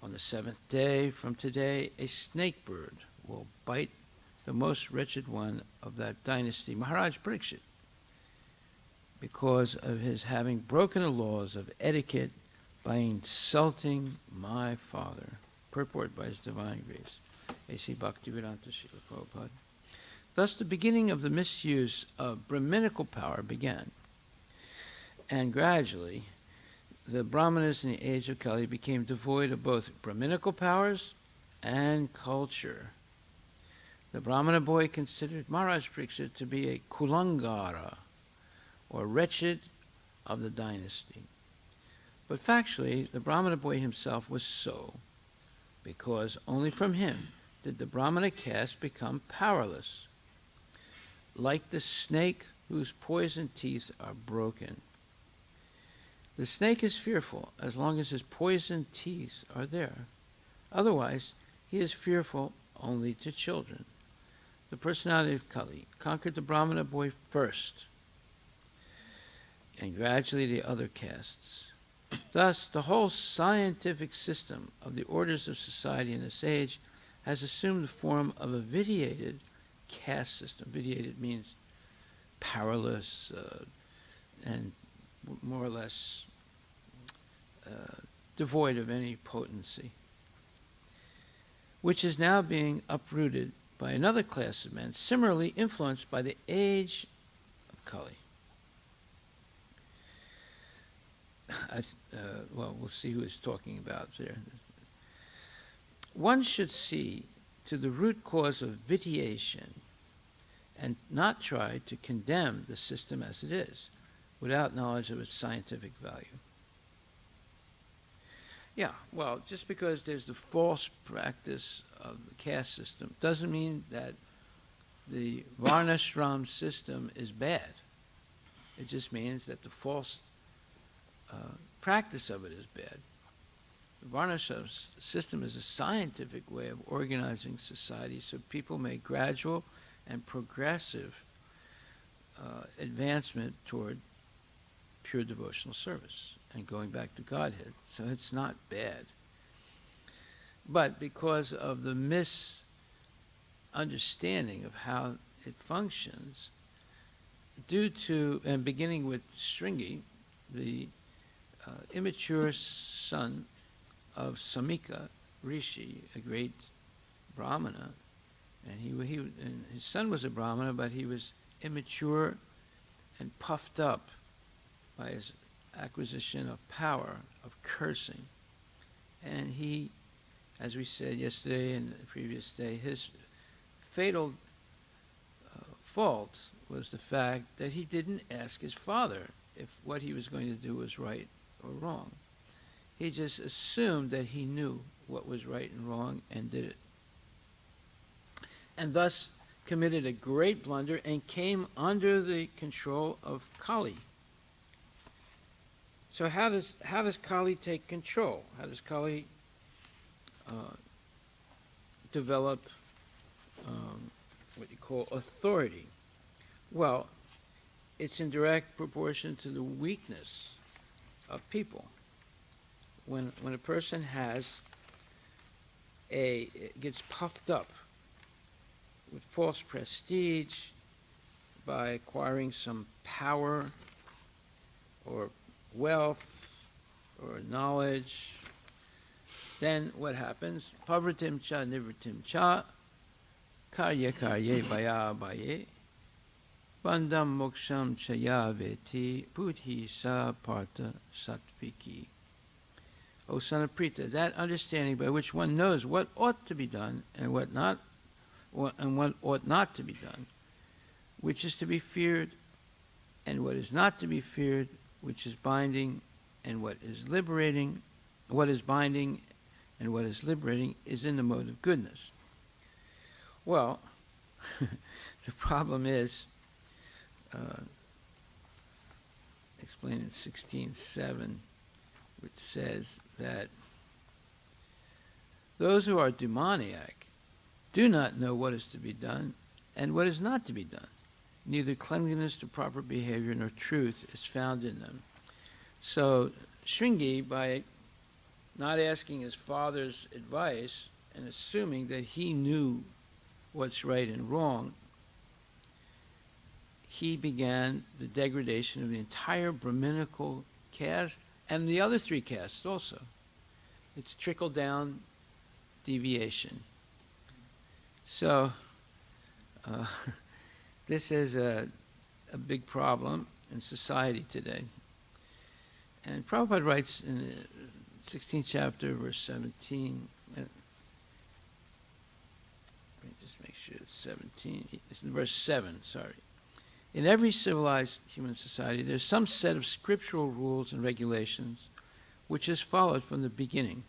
on the seventh day from today, a snake bird will bite the most wretched one of that dynasty, Maharaj Parikshit, because of his having broken the laws of etiquette by insulting my father. Purport by His Divine Grace, A.C. Bhaktivedanta Srila Prabhupada. Thus the beginning of the misuse of Brahminical power began, and gradually the Brahmanas in the age of Kali became devoid of both Brahminical powers and culture. The Brahmana boy considered Maharaj Parikshit to be a kulangara, or wretched of the dynasty. But factually, the Brahmana boy himself was so, because only from him did the Brahmana caste become powerless, like the snake whose poison teeth are broken. The snake is fearful as long as his poison teeth are there. Otherwise, he is fearful only to children. The personality of Kali conquered the Brahmana boy first, and gradually the other castes. Thus, the whole scientific system of the orders of society in this age has assumed the form of a vitiated caste system. Vitiated means powerless and more or less devoid of any potency, which is now being uprooted by another class of men, similarly influenced by the age of Kali. Well, we'll see who is talking about there. One should see to the root cause of vitiation and not try to condemn the system as it is without knowledge of its scientific value. Yeah, well, just because there's the false practice of the caste system doesn't mean that the Varnashram system is bad. It just means that the false practice of it is bad. The Varnashram system is a scientific way of organizing society so people make gradual and progressive advancement toward pure devotional service and going back to Godhead. So it's not bad. But because of the misunderstanding of how it functions, due to, and beginning with Shringi, the immature son of Samika Rishi, a great Brahmana, And his son was a Brahmana, but he was immature and puffed up by his acquisition of power, of cursing. And he, as we said yesterday and the previous day, his fatal fault was the fact that he didn't ask his father if what he was going to do was right or wrong. He just assumed that he knew what was right and wrong and did it. And thus committed a great blunder and came under the control of Kali. So how does Kali take control? How does Kali develop what you call authority? Well, it's in direct proportion to the weakness of people. When a person gets puffed up with false prestige by acquiring some power or wealth or knowledge, then what happens? Pavritim cha nivritim cha, karya karye baya baye, bandam moksham chaya veti, puthi sa partha satviki. O son of Prita, that understanding by which one knows what ought to be done and what ought not to be done, which is to be feared and what is not to be feared, which is binding and what is liberating, what is binding and what is liberating, is in the mode of goodness. Well, the problem is, explained in 16:7, which says that those who are demoniac do not know what is to be done and what is not to be done. Neither cleanliness to proper behavior nor truth is found in them. So Shringi, by not asking his father's advice and assuming that he knew what's right and wrong, he began the degradation of the entire Brahminical caste and the other three castes also. It's trickle-down deviation. So this is a big problem in society today. And Prabhupada writes in the 16th chapter, verse 17, let me just make sure it's 17, it's in verse 7, sorry. In every civilized human society, there's some set of scriptural rules and regulations which is followed from the beginning,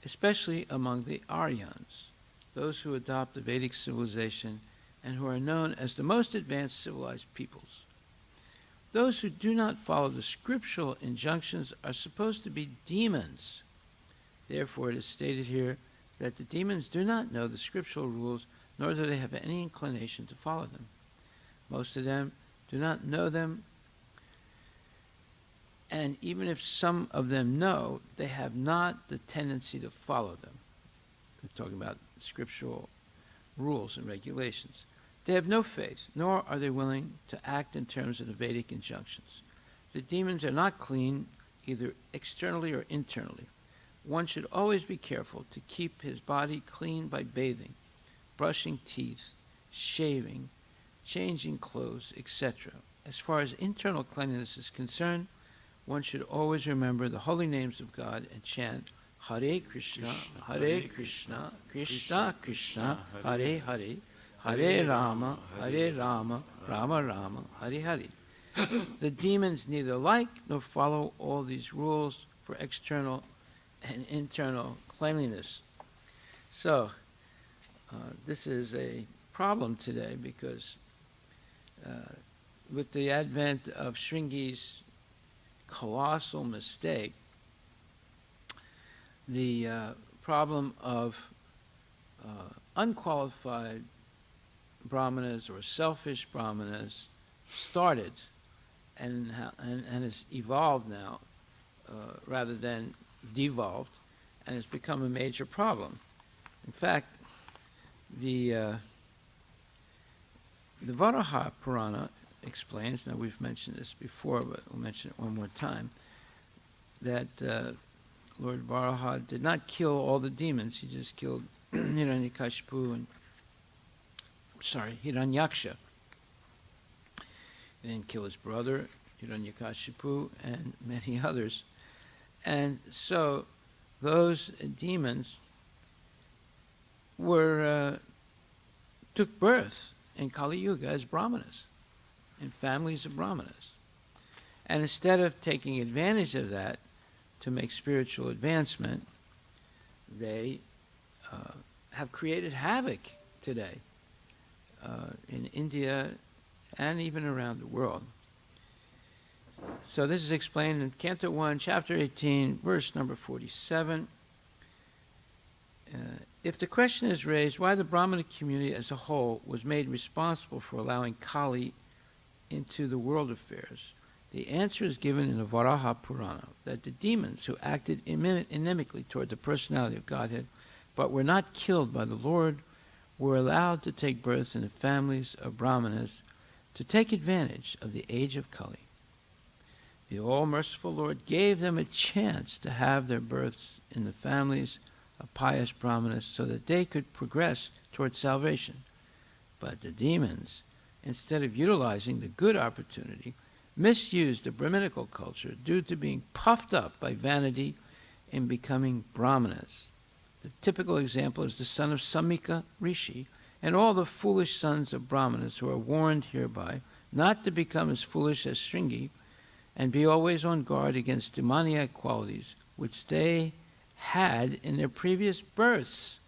especially among the Aryans, those who adopt the Vedic civilization and who are known as the most advanced civilized peoples. Those who do not follow the scriptural injunctions are supposed to be demons. Therefore, it is stated here that the demons do not know the scriptural rules, nor do they have any inclination to follow them. Most of them do not know them, and even if some of them know, they have not the tendency to follow them. We're talking about scriptural rules and regulations. They have no faith, nor are they willing to act in terms of the Vedic injunctions. The demons are not clean, either externally or internally. One should always be careful to keep his body clean by bathing, brushing teeth, shaving, changing clothes, etc. As far as internal cleanliness is concerned, one should always remember the holy names of God and chant Hare Krishna, Krishna Krishna, Hare Hare, Hare Rama, Rama Rama, Hare Hare. The demons neither like nor follow all these rules for external and internal cleanliness. So, this is a problem today because with the advent of Shringi's colossal mistake, the problem of unqualified brahmanas or selfish brahmanas started and has evolved now rather than devolved, and has become a major problem. In fact, the Varaha Purana explains, now we've mentioned this before, but we'll mention it one more time, that Lord Varaha did not kill all the demons. He just killed Hiranyakashipu and Hiranyaksha. He didn't kill his brother, Hiranyakashipu, and many others. And so those demons took birth in Kali Yuga as brahmanas, in families of brahmanas. And instead of taking advantage of that to make spiritual advancement, they have created havoc today in India and even around the world. So this is explained in Canto 1, Chapter 18, verse number 47. If the question is raised why the Brahmana community as a whole was made responsible for allowing Kali into the world affairs, the answer is given in the Varaha Purana, that the demons who acted inimically toward the personality of Godhead, but were not killed by the Lord, were allowed to take birth in the families of Brahmanas to take advantage of the age of Kali. The all-merciful Lord gave them a chance to have their births in the families of pious Brahmanas so that they could progress towards salvation. But the demons, instead of utilizing the good opportunity, misused the Brahminical culture due to being puffed up by vanity in becoming Brahmanas. The typical example is the son of Samika Rishi and all the foolish sons of Brahmanas who are warned hereby not to become as foolish as Shringi and be always on guard against demoniac qualities which they had in their previous births.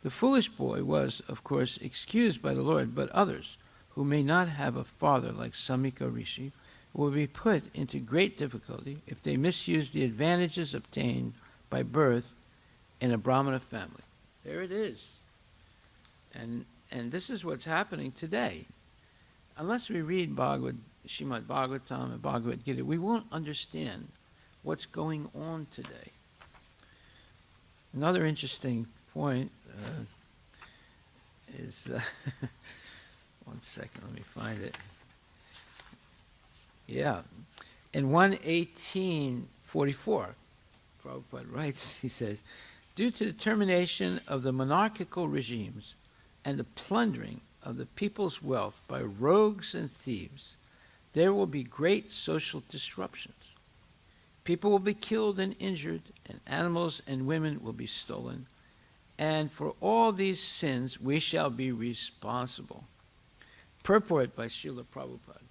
The foolish boy was, of course, excused by the Lord, but others, who may not have a father like Samika Rishi, will be put into great difficulty if they misuse the advantages obtained by birth in a Brahmana family. There it is. And this is what's happening today. Unless we read Srimad Bhagavatam and Bhagavad Gita, we won't understand what's going on today. Another interesting point is, one second, let me find it. Yeah, in 1:1844, Prabhupada writes, he says, due to the termination of the monarchical regimes and the plundering of the people's wealth by rogues and thieves, there will be great social disruptions. People will be killed and injured, and animals and women will be stolen. And for all these sins, we shall be responsible. Purport by Srila Prabhupada.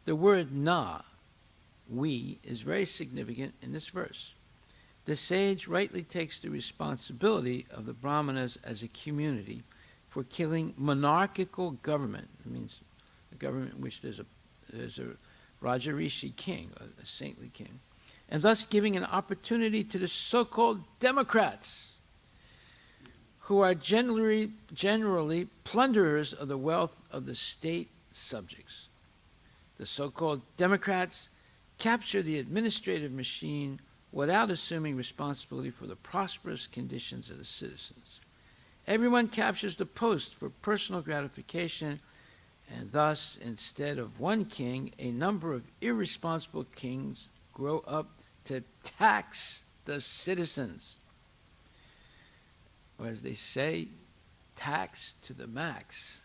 The word na, we, is very significant in this verse. The sage rightly takes the responsibility of the Brahmanas as a community for killing monarchical government. It means a government in which there's a Rajarishi king, a saintly king, and thus giving an opportunity to the so-called Democrats, who are generally plunderers of the wealth of the state subjects. The so-called Democrats capture the administrative machine without assuming responsibility for the prosperous conditions of the citizens. Everyone captures the post for personal gratification, and thus, instead of one king, a number of irresponsible kings grow up to tax the citizens. Or as they say, tax to the max.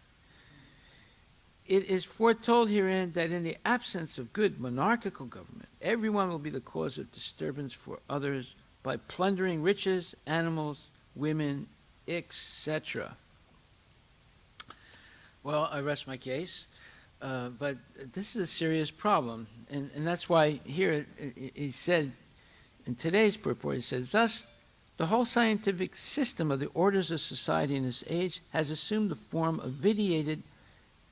It is foretold herein that in the absence of good monarchical government, everyone will be the cause of disturbance for others by plundering riches, animals, women, etc. Well, I rest my case, but this is a serious problem, and that's why here he said, in today's purport, he says, thus, the whole scientific system of the orders of society in this age has assumed the form of vitiated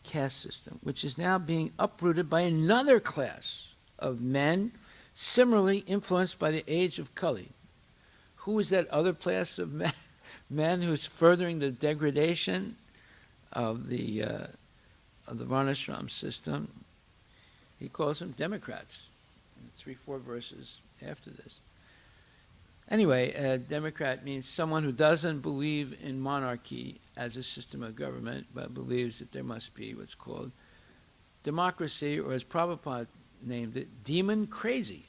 caste system, which is now being uprooted by another class of men similarly influenced by the age of Kali. Who is that other class of men who's furthering the degradation of the Varnashram system? He calls them Democrats. 3-4 verses after this. Anyway, a Democrat means someone who doesn't believe in monarchy as a system of government, but believes that there must be what's called democracy, or as Prabhupada named it, demon crazy.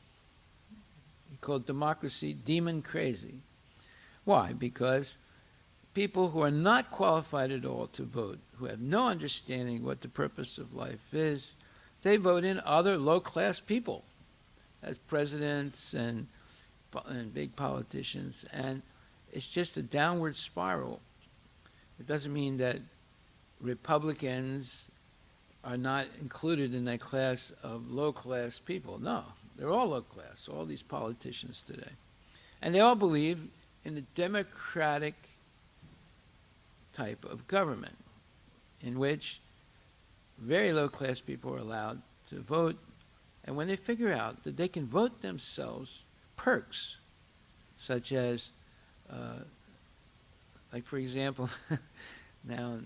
He called democracy demon crazy. Why? Because people who are not qualified at all to vote, who have no understanding what the purpose of life is, they vote in other low-class people as presidents and big politicians, and it's just a downward spiral. It doesn't mean that Republicans are not included in that class of low-class people. No, they're all low-class, all these politicians today. And they all believe in the democratic type of government in which very low-class people are allowed to vote, and when they figure out that they can vote themselves perks, such as, like for example, now,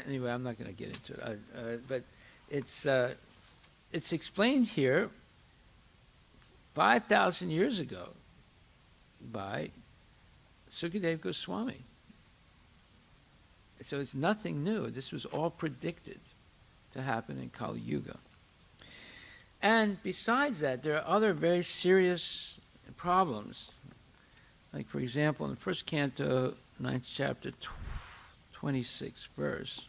anyway, I'm not going to get into it, but it's explained here 5,000 years ago by Sukadeva Goswami. So it's nothing new. This was all predicted to happen in Kali Yuga. And besides that, there are other very serious problems. Like, for example, in the first canto, 9th chapter, 26th verse.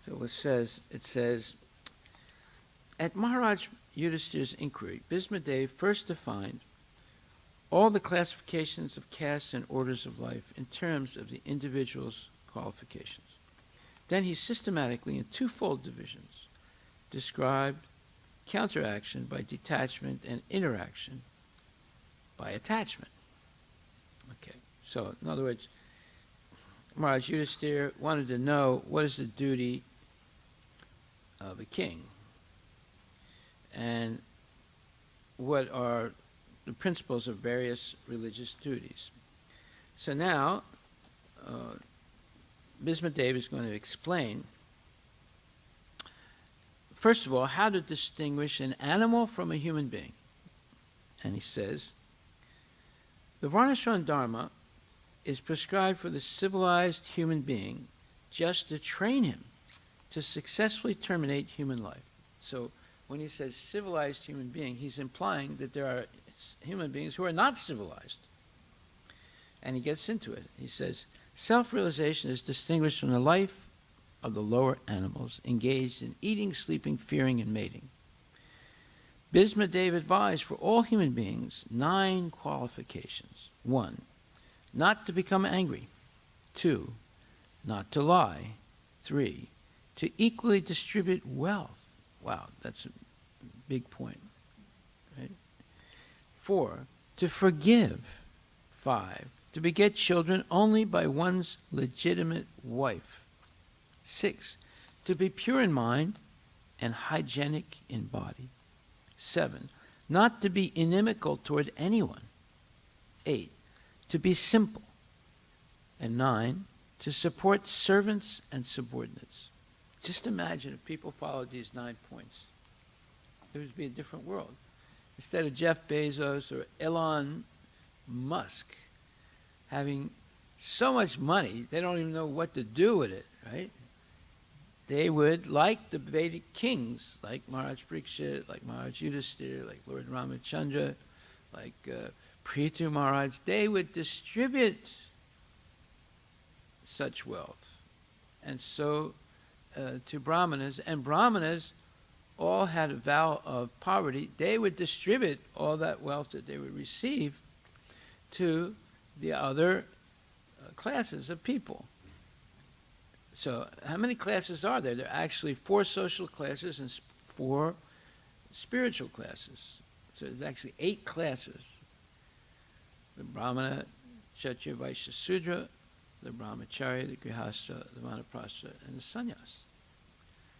So it says, at Maharaj Yudhishthira's inquiry, Bhismadev first defined all the classifications of castes and orders of life in terms of the individual's qualifications. Then he systematically, in twofold divisions, described counteraction by detachment and interaction by attachment. Okay, so in other words, Maharaj Yudhishthira wanted to know what is the duty of a king and what are the principles of various religious duties. So now, Bhismadev is going to explain, first of all, how to distinguish an animal from a human being. And he says, the Varnashram Dharma is prescribed for the civilized human being just to train him to successfully terminate human life. So when he says civilized human being, he's implying that there are human beings who are not civilized. And he gets into it. He says, self-realization is distinguished from the life of the lower animals engaged in eating, sleeping, fearing, and mating. Bhismadev advised for all human beings 9 qualifications. 1, not to become angry. 2, not to lie. 3, to equally distribute wealth. Wow, that's a big point. Right? 4, to forgive. 5, to beget children only by one's legitimate wife. 6, to be pure in mind and hygienic in body. 7, not to be inimical toward anyone. 8, to be simple. And 9, to support servants and subordinates. Just imagine if people followed these 9 points. It would be a different world. Instead of Jeff Bezos or Elon Musk having so much money, they don't even know what to do with it, right? They would, like the Vedic kings, like Maharaj Parikshit, like Maharaj Yudhishthira, like Lord Ramachandra, like Prithu Maharaj, they would distribute such wealth. And so to Brahmanas, and Brahmanas all had a vow of poverty. They would distribute all that wealth that they would receive to the other classes of people. So how many classes are there? There are actually 4 social classes and 4 spiritual classes. So there's actually 8 classes. The Brahmana, Kshatriya, Vaishya, Sudra, the Brahmacharya, the Grihastha, the Vanaprastha, and the Sannyas.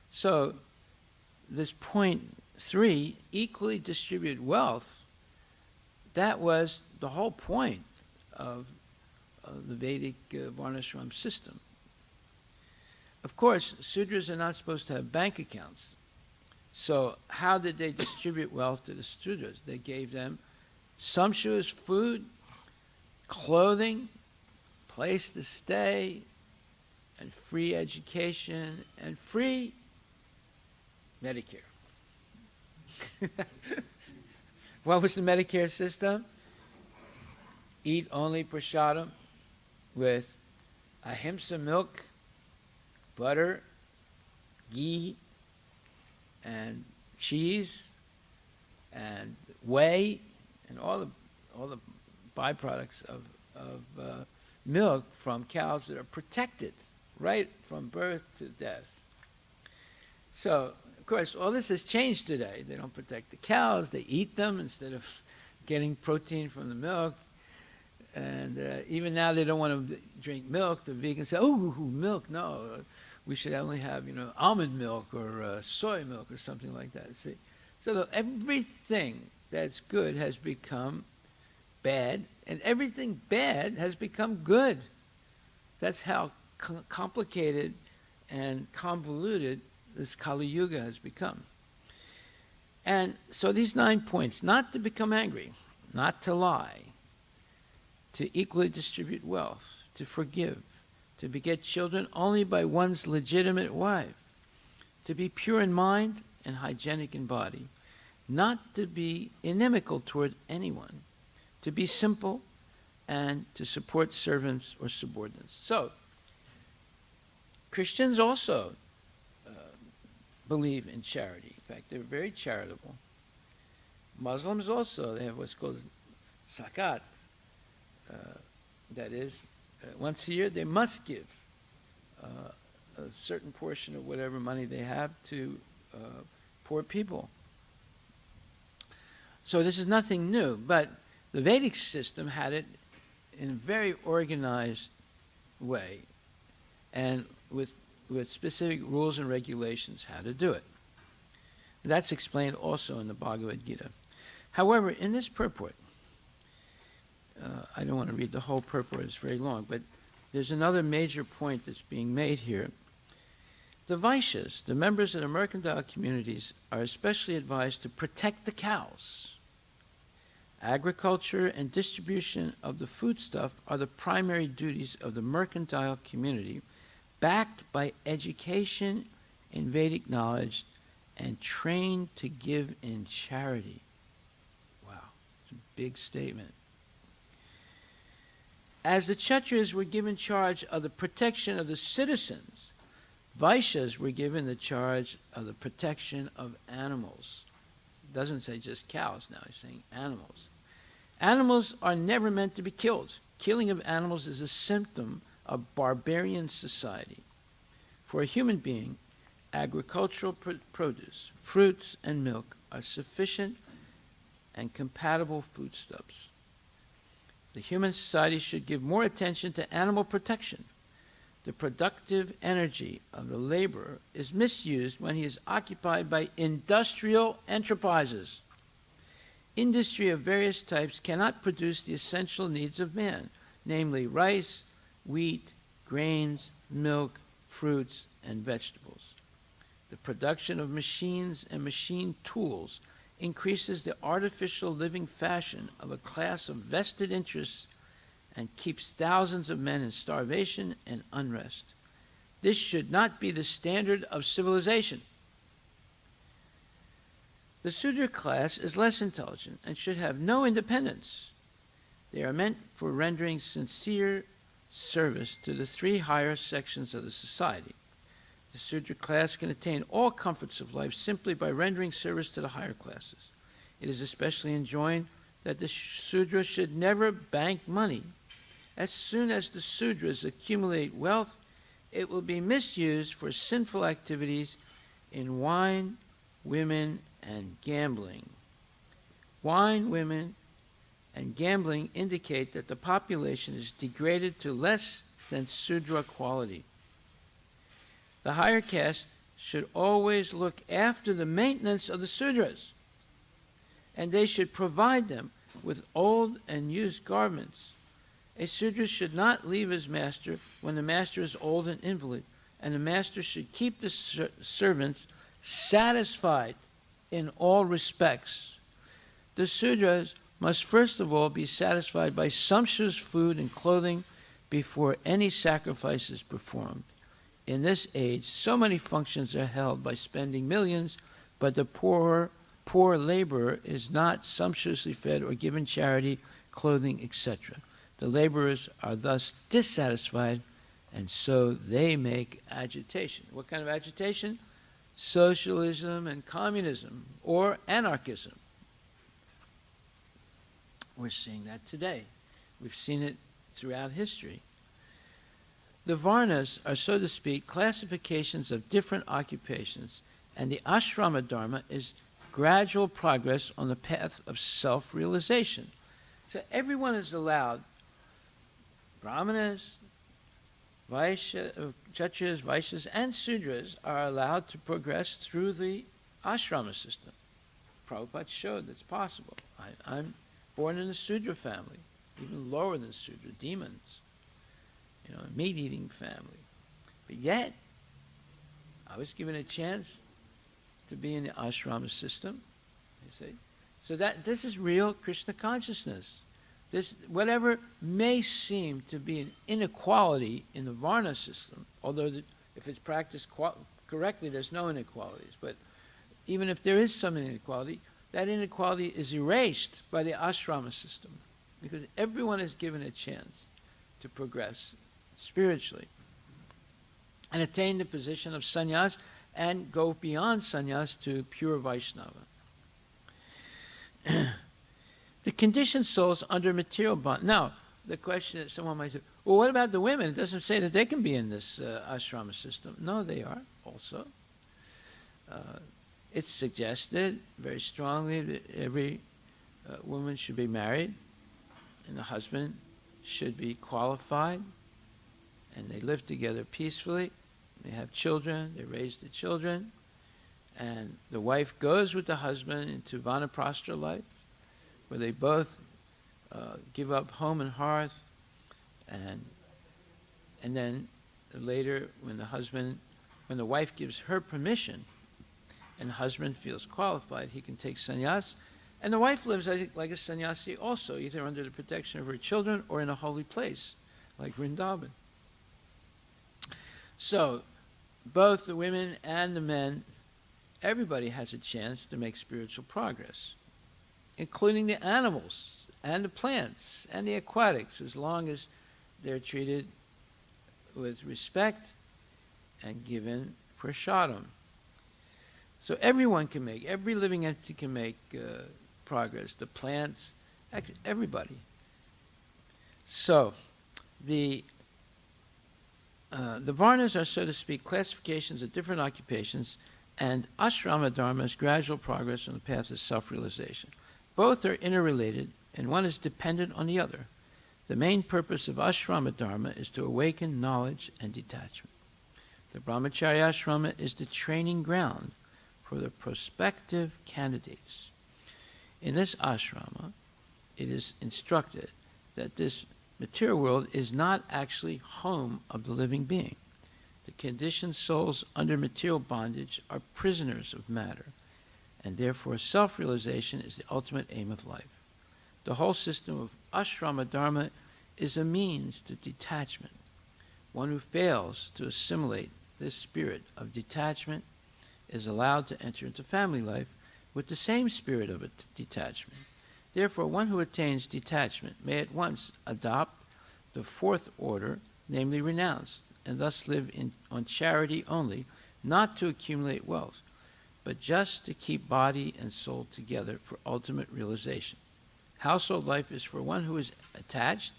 So this point 3, equally distribute wealth, that was the whole point of the Vedic Varnashram system. Of course, Sudras are not supposed to have bank accounts. So how did they distribute wealth to the Sudras? They gave them sumptuous food, clothing, place to stay, and free education, and free Medicare. What was the Medicare system? Eat only prasadam with ahimsa milk, butter, ghee, and cheese, and whey, and all the byproducts of milk from cows that are protected right from birth to death. So, of course, all this has changed today. They don't protect the cows. They eat them instead of getting protein from the milk. And even now they don't want to drink milk. The vegans say, oh, milk, no. We should only have, almond milk or soy milk or something like that. See? So everything that's good has become bad, and everything bad has become good. That's how complicated and convoluted this Kali Yuga has become. And so these 9 points: not to become angry, not to lie, to equally distribute wealth, to forgive, to beget children only by one's legitimate wife, to be pure in mind and hygienic in body, not to be inimical toward anyone, to be simple, and to support servants or subordinates. So, Christians also believe in charity. In fact, they're very charitable. Muslims also, they have what's called zakat. That is, once a year they must give a certain portion of whatever money they have to poor people. So this is nothing new, but the Vedic system had it in a very organized way and with specific rules and regulations how to do it. That's explained also in the Bhagavad Gita. However, in this purport, I don't want to read the whole purport, it's very long, but there's another major point that's being made here. The Vaishyas, the members of the mercantile communities, are especially advised to protect the cows. Agriculture and distribution of the foodstuff are the primary duties of the mercantile community, backed by education in Vedic knowledge and trained to give in charity. Wow, it's a big statement. As the Kshatriyas were given charge of the protection of the citizens, Vaishyas were given the charge of the protection of animals. It doesn't say just cows now, he's saying animals. Animals are never meant to be killed. Killing of animals is a symptom of barbarian society. For a human being, agricultural produce, fruits, and milk are sufficient and compatible foodstuffs. The human society should give more attention to animal protection. The productive energy of the laborer is misused when he is occupied by industrial enterprises. Industry of various types cannot produce the essential needs of man, namely rice, wheat, grains, milk, fruits, and vegetables. The production of machines and machine tools increases the artificial living fashion of a class of vested interests and keeps thousands of men in starvation and unrest. This should not be the standard of civilization. The Sudra class is less intelligent and should have no independence. They are meant for rendering sincere service to the three higher sections of the society. The Sudra class can attain all comforts of life simply by rendering service to the higher classes. It is especially enjoined that the Sudra should never bank money. As soon as the Sudras accumulate wealth, it will be misused for sinful activities in wine, women, and gambling. Wine, women, and gambling indicate that the population is degraded to less than Sudra quality. The higher caste should always look after the maintenance of the Sudras, and they should provide them with old and used garments. A Sudra should not leave his master when the master is old and invalid, and the master should keep the servants satisfied in all respects. The Sudras must first of all be satisfied by sumptuous food and clothing before any sacrifice is performed. In this age, so many functions are held by spending millions, but the poor poor laborer is not sumptuously fed or given charity, clothing, etc. The laborers are thus dissatisfied, and so they make agitation. What kind of agitation? Socialism and communism, or anarchism. We're seeing that today. We've seen it throughout history. The Varnas are, so to speak, classifications of different occupations, and the ashrama dharma is gradual progress on the path of self-realization. So everyone is allowed, brahmanas, Kshatriyas, Vaishyas, and Sudras are allowed to progress through the ashrama system. Prabhupada showed that's possible. I'm born in a Sudra family, even lower than Sudra, demons, a meat-eating family. But yet, I was given a chance to be in the ashrama system, you see. So this is real Krishna consciousness. This, whatever may seem to be an inequality in the Varna system, although if it's practiced correctly, there's no inequalities. But even if there is some inequality, that inequality is erased by the ashrama system, because everyone is given a chance to progress spiritually and attain the position of sannyas and go beyond sannyas to pure Vaishnava. The conditioned souls under material bond. Now, the question that someone might say, well, what about the women? It doesn't say that they can be in this ashrama system. No, they are also. It's suggested very strongly that every woman should be married and the husband should be qualified, and they live together peacefully. They have children, they raise the children, and the wife goes with the husband into vanaprastha life, where they both give up home and hearth, and then later when the wife gives her permission and the husband feels qualified, he can take sannyas, and the wife lives like a sannyasi also, either under the protection of her children or in a holy place like Vrindavan. So both the women and the men, everybody has a chance to make spiritual progress, including the animals and the plants and the aquatics, as long as they're treated with respect and given prasadam. So everyone can make, every living entity can make progress, the plants, everybody. So the Varnas are, so to speak, classifications of different occupations, and ashrama dharma is gradual progress on the path of self-realization. Both are interrelated, and one is dependent on the other. The main purpose of ashrama dharma is to awaken knowledge and detachment. The brahmacharya ashrama is the training ground for the prospective candidates. In this ashrama, it is instructed that this material world is not actually home of the living being. The conditioned souls under material bondage are prisoners of matter, and therefore self-realization is the ultimate aim of life. The whole system of ashrama dharma is a means to detachment. One who fails to assimilate this spirit of detachment is allowed to enter into family life with the same spirit of detachment. Therefore, one who attains detachment may at once adopt the fourth order, namely renounce, and thus live on charity only, not to accumulate wealth, but just to keep body and soul together for ultimate realization. Household life is for one who is attached,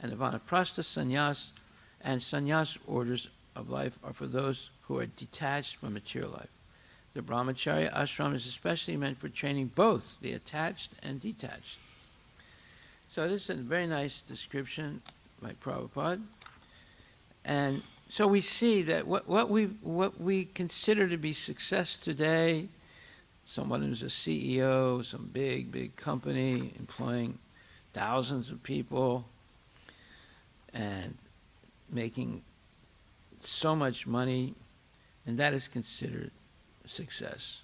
and the vanaprastha, sannyas, and sannyas orders of life are for those who are detached from material life. The brahmacharya ashram is especially meant for training both the attached and detached. So this is a very nice description by Prabhupada. And so we see that what we consider to be success today, someone who's a CEO, some big company employing thousands of people and making so much money, and that is considered success.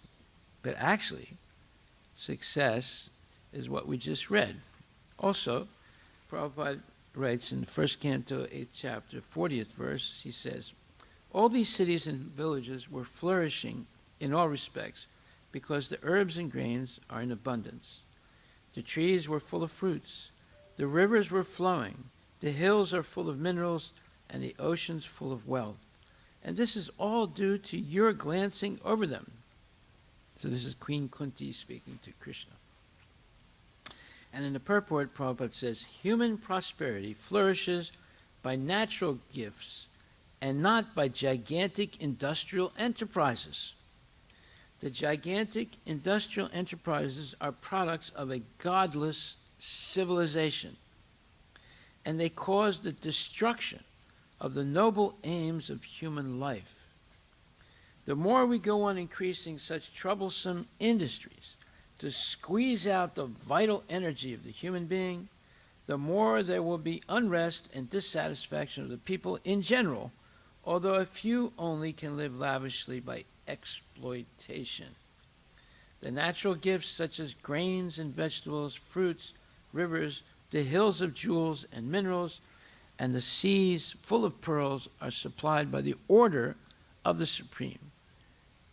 But actually, success is what we just read. Also, Prabhupada writes in the first canto, 8th chapter, 40th verse, he says, all these cities and villages were flourishing in all respects because the herbs and grains are in abundance. The trees were full of fruits. The rivers were flowing. The hills are full of minerals, and the oceans full of wealth. And this is all due to your glancing over them. So this is Queen Kunti speaking to Krishna. And in the purport, Prabhupada says, human prosperity flourishes by natural gifts and not by gigantic industrial enterprises. The gigantic industrial enterprises are products of a godless civilization, and they cause the destruction of the noble aims of human life. The more we go on increasing such troublesome industries to squeeze out the vital energy of the human being, the more there will be unrest and dissatisfaction of the people in general, although a few only can live lavishly by exploitation. The natural gifts such as grains and vegetables, fruits, rivers, the hills of jewels and minerals, and the seas full of pearls are supplied by the order of the Supreme.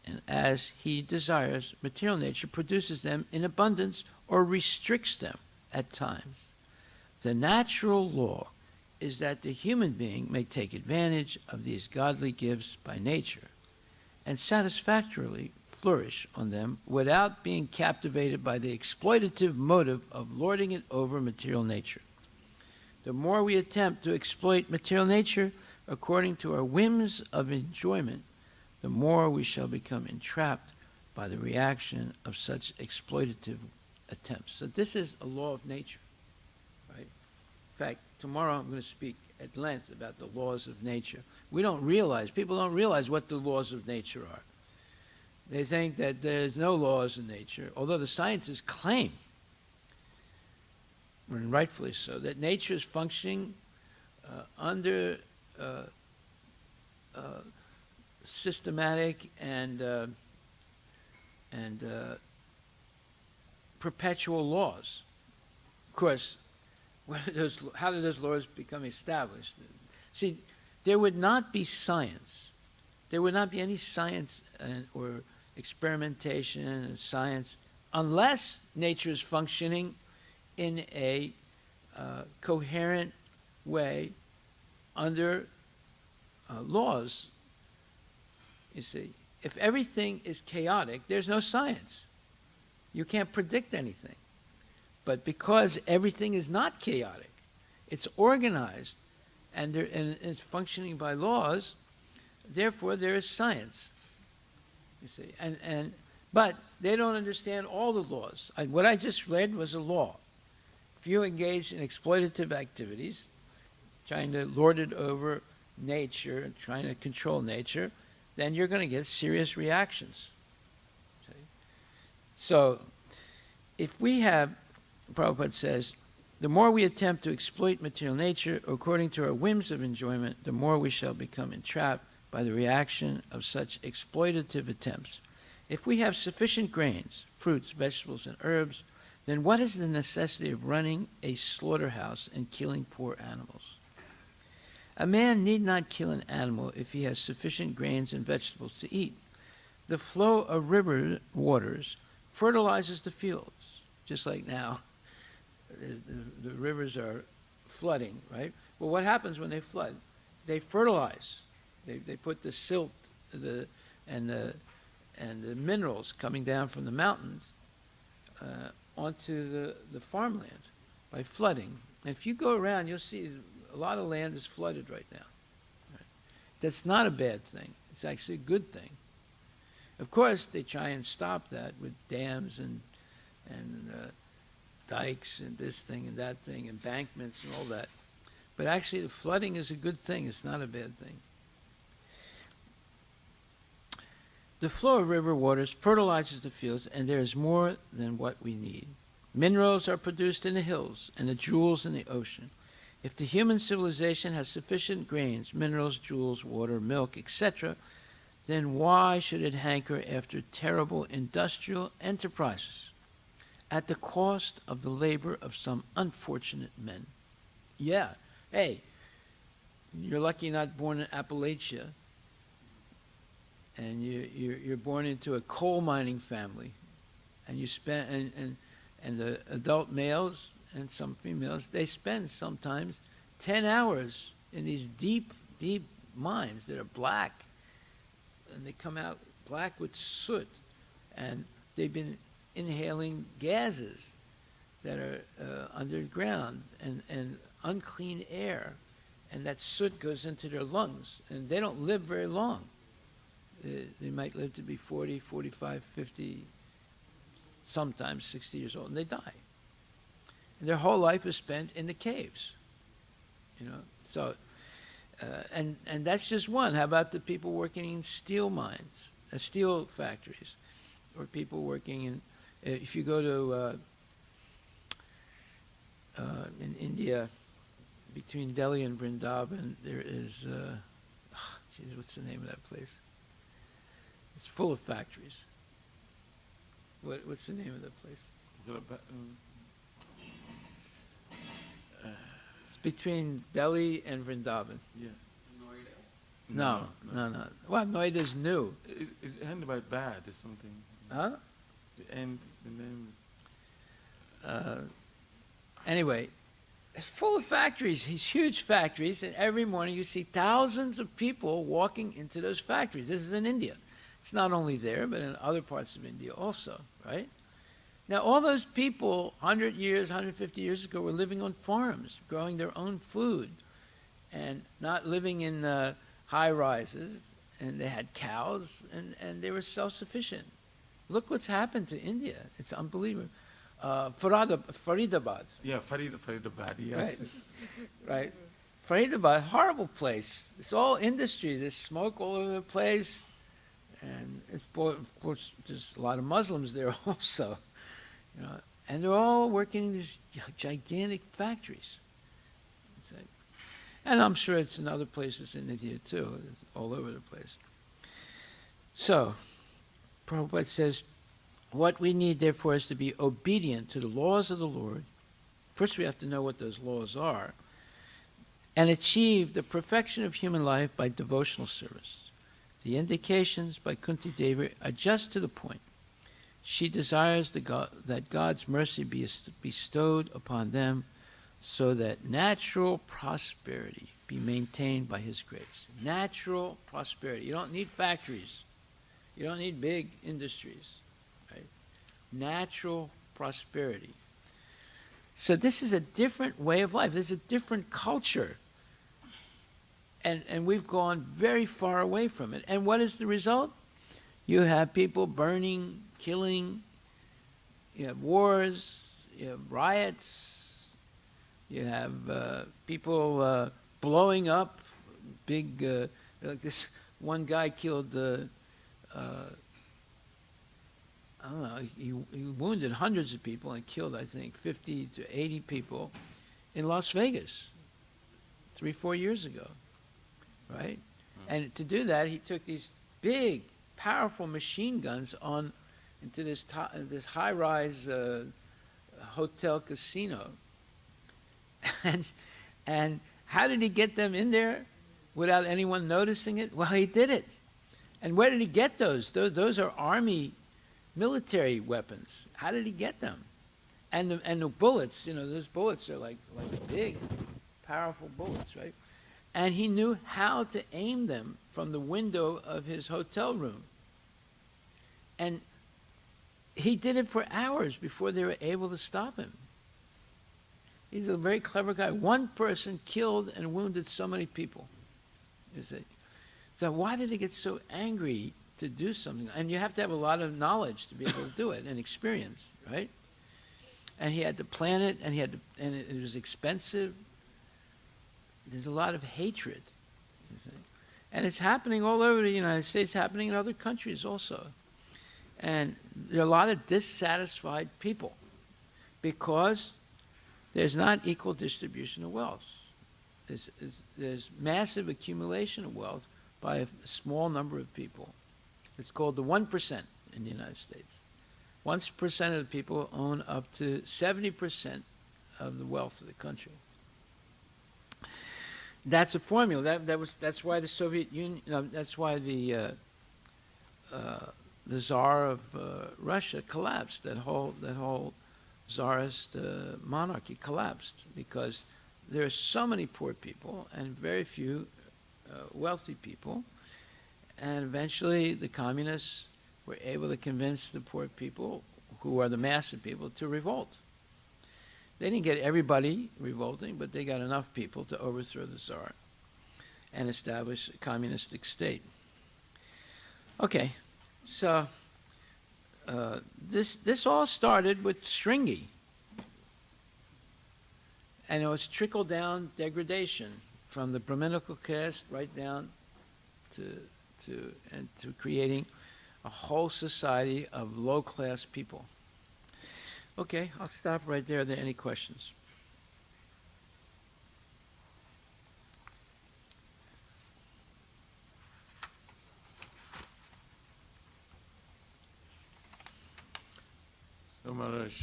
And as he desires, material nature produces them in abundance or restricts them at times. The natural law is that the human being may take advantage of these godly gifts by nature and satisfactorily flourish on them without being captivated by the exploitative motive of lording it over material nature. The more we attempt to exploit material nature according to our whims of enjoyment, the more we shall become entrapped by the reaction of such exploitative attempts. So this is a law of nature, right? In fact, tomorrow I'm going to speak at length about the laws of nature. People don't realize what the laws of nature are. They think that there's no laws in nature, although the scientists claim, and rightfully so, that nature is functioning under systematic and perpetual laws. Of course, how do those laws become established? See, there would not be science. There would not be any science or experimentation and science unless nature is functioning in a coherent way under laws. You see, if everything is chaotic, there's no science. You can't predict anything. But because everything is not chaotic, it's organized and it's functioning by laws, therefore there is science. You see, but they don't understand all the laws. What I just read was a law. If you engage in exploitative activities, trying to lord it over nature, trying to control nature, then you're going to get serious reactions. See? So, if we have, Prabhupada says, the more we attempt to exploit material nature according to our whims of enjoyment, the more we shall become entrapped by the reaction of such exploitative attempts. If we have sufficient grains, fruits, vegetables, and herbs, then what is the necessity of running a slaughterhouse and killing poor animals? A man need not kill an animal if he has sufficient grains and vegetables to eat. The flow of river waters fertilizes the fields, just like now. The rivers are flooding, right? Well, what happens when they flood? They fertilize. They put the silt and the minerals coming down from the mountains onto the farmland by flooding. And if you go around, you'll see a lot of land is flooded right now. Right? That's not a bad thing. It's actually a good thing. Of course, they try and stop that with dams and dikes and this thing and that thing, embankments and all that. But actually, the flooding is a good thing. It's not a bad thing. The flow of river waters fertilizes the fields, and there is more than what we need. Minerals are produced in the hills and the jewels in the ocean. If the human civilization has sufficient grains, minerals, jewels, water, milk, etc., then why should it hanker after terrible industrial enterprises at the cost of the labor of some unfortunate men? Yeah, hey, you're lucky not born in Appalachia. and you're born into a coal mining family, and you spend and the adult males and some females, they spend sometimes 10 hours in these deep mines that are black, and they come out black with soot, and they've been inhaling gases that are underground and unclean air, and that soot goes into their lungs, and they don't live very long. They might live to be 40, 45, 50, sometimes 60 years old, and they die. And their whole life is spent in the caves, you know. So, and that's just one. How about the people working in steel mines, steel factories, or people working in, if you go to, in India, between Delhi and Vrindavan, there is, geez, what's the name of that place? It's full of factories. What's the name of that place? It's between Delhi and Vrindavan. Yeah. No. Well, Noida's new. It's ended by bad or something. Huh? The end, the name. Anyway, it's full of factories, these huge factories, and every morning you see thousands of people walking into those factories. This is in India. It's not only there, but in other parts of India also, right? Now, all those people 100 years, 150 years ago were living on farms, growing their own food, and not living in high rises, and they had cows, and they were self-sufficient. Look what's happened to India. It's unbelievable. Faridabad. Yeah, Faridabad, yes. Right. Faridabad, horrible place. It's all industry. There's smoke all over the place. And it's, of course, there's a lot of Muslims there also. You know, and they're all working in these gigantic factories. And I'm sure it's in other places in India too. It's all over the place. So, Prabhupada says, what we need, therefore, is to be obedient to the laws of the Lord. First, we have to know what those laws are, and achieve the perfection of human life by devotional service. The indications by Kunti Devi are just to the point. She desires that God's mercy be bestowed upon them so that natural prosperity be maintained by His grace. Natural prosperity. You don't need factories. You don't need big industries. Right? Natural prosperity. So this is a different way of life. This is a different culture. And we've gone very far away from it. And what is the result? You have people burning, killing, you have wars, you have riots, you have people blowing up, big, like this one guy killed, I don't know, he wounded hundreds of people and killed, I think, 50 to 80 people in Las Vegas 3-4 years ago, right? And to do that, he took these big, powerful machine guns into this high-rise hotel casino. And how did he get them in there without anyone noticing it? Well, he did it. And where did he get those? Those are army military weapons. How did he get them? And the bullets, you know, those bullets are like big, powerful bullets, right? And he knew how to aim them from the window of his hotel room. And he did it for hours before they were able to stop him. He's a very clever guy. One person killed and wounded so many people. You see? So why did he get so angry to do something? And you have to have a lot of knowledge to be able to do it and experience, right? And he had to plan it, and it was expensive. There's a lot of hatred, you see? And it's happening all over the United States, happening in other countries also. And there are a lot of dissatisfied people because there's not equal distribution of wealth. There's massive accumulation of wealth by a small number of people. It's called the 1% in the United States. 1% of the people own up to 70% of the wealth of the country. That's a formula. That's why the Soviet Union. That's why the the Tsar of Russia collapsed. That whole Tsarist monarchy collapsed because there are so many poor people and very few wealthy people. And eventually the communists were able to convince the poor people, who are the mass of people, to revolt. They didn't get everybody revolting, but they got enough people to overthrow the Tsar and establish a communistic state. Okay, so this all started with Shringi. And it was trickle-down degradation from the Brahminical caste right down to creating a whole society of low-class people. Okay, I'll stop right there. Are there any questions? So Maharaj,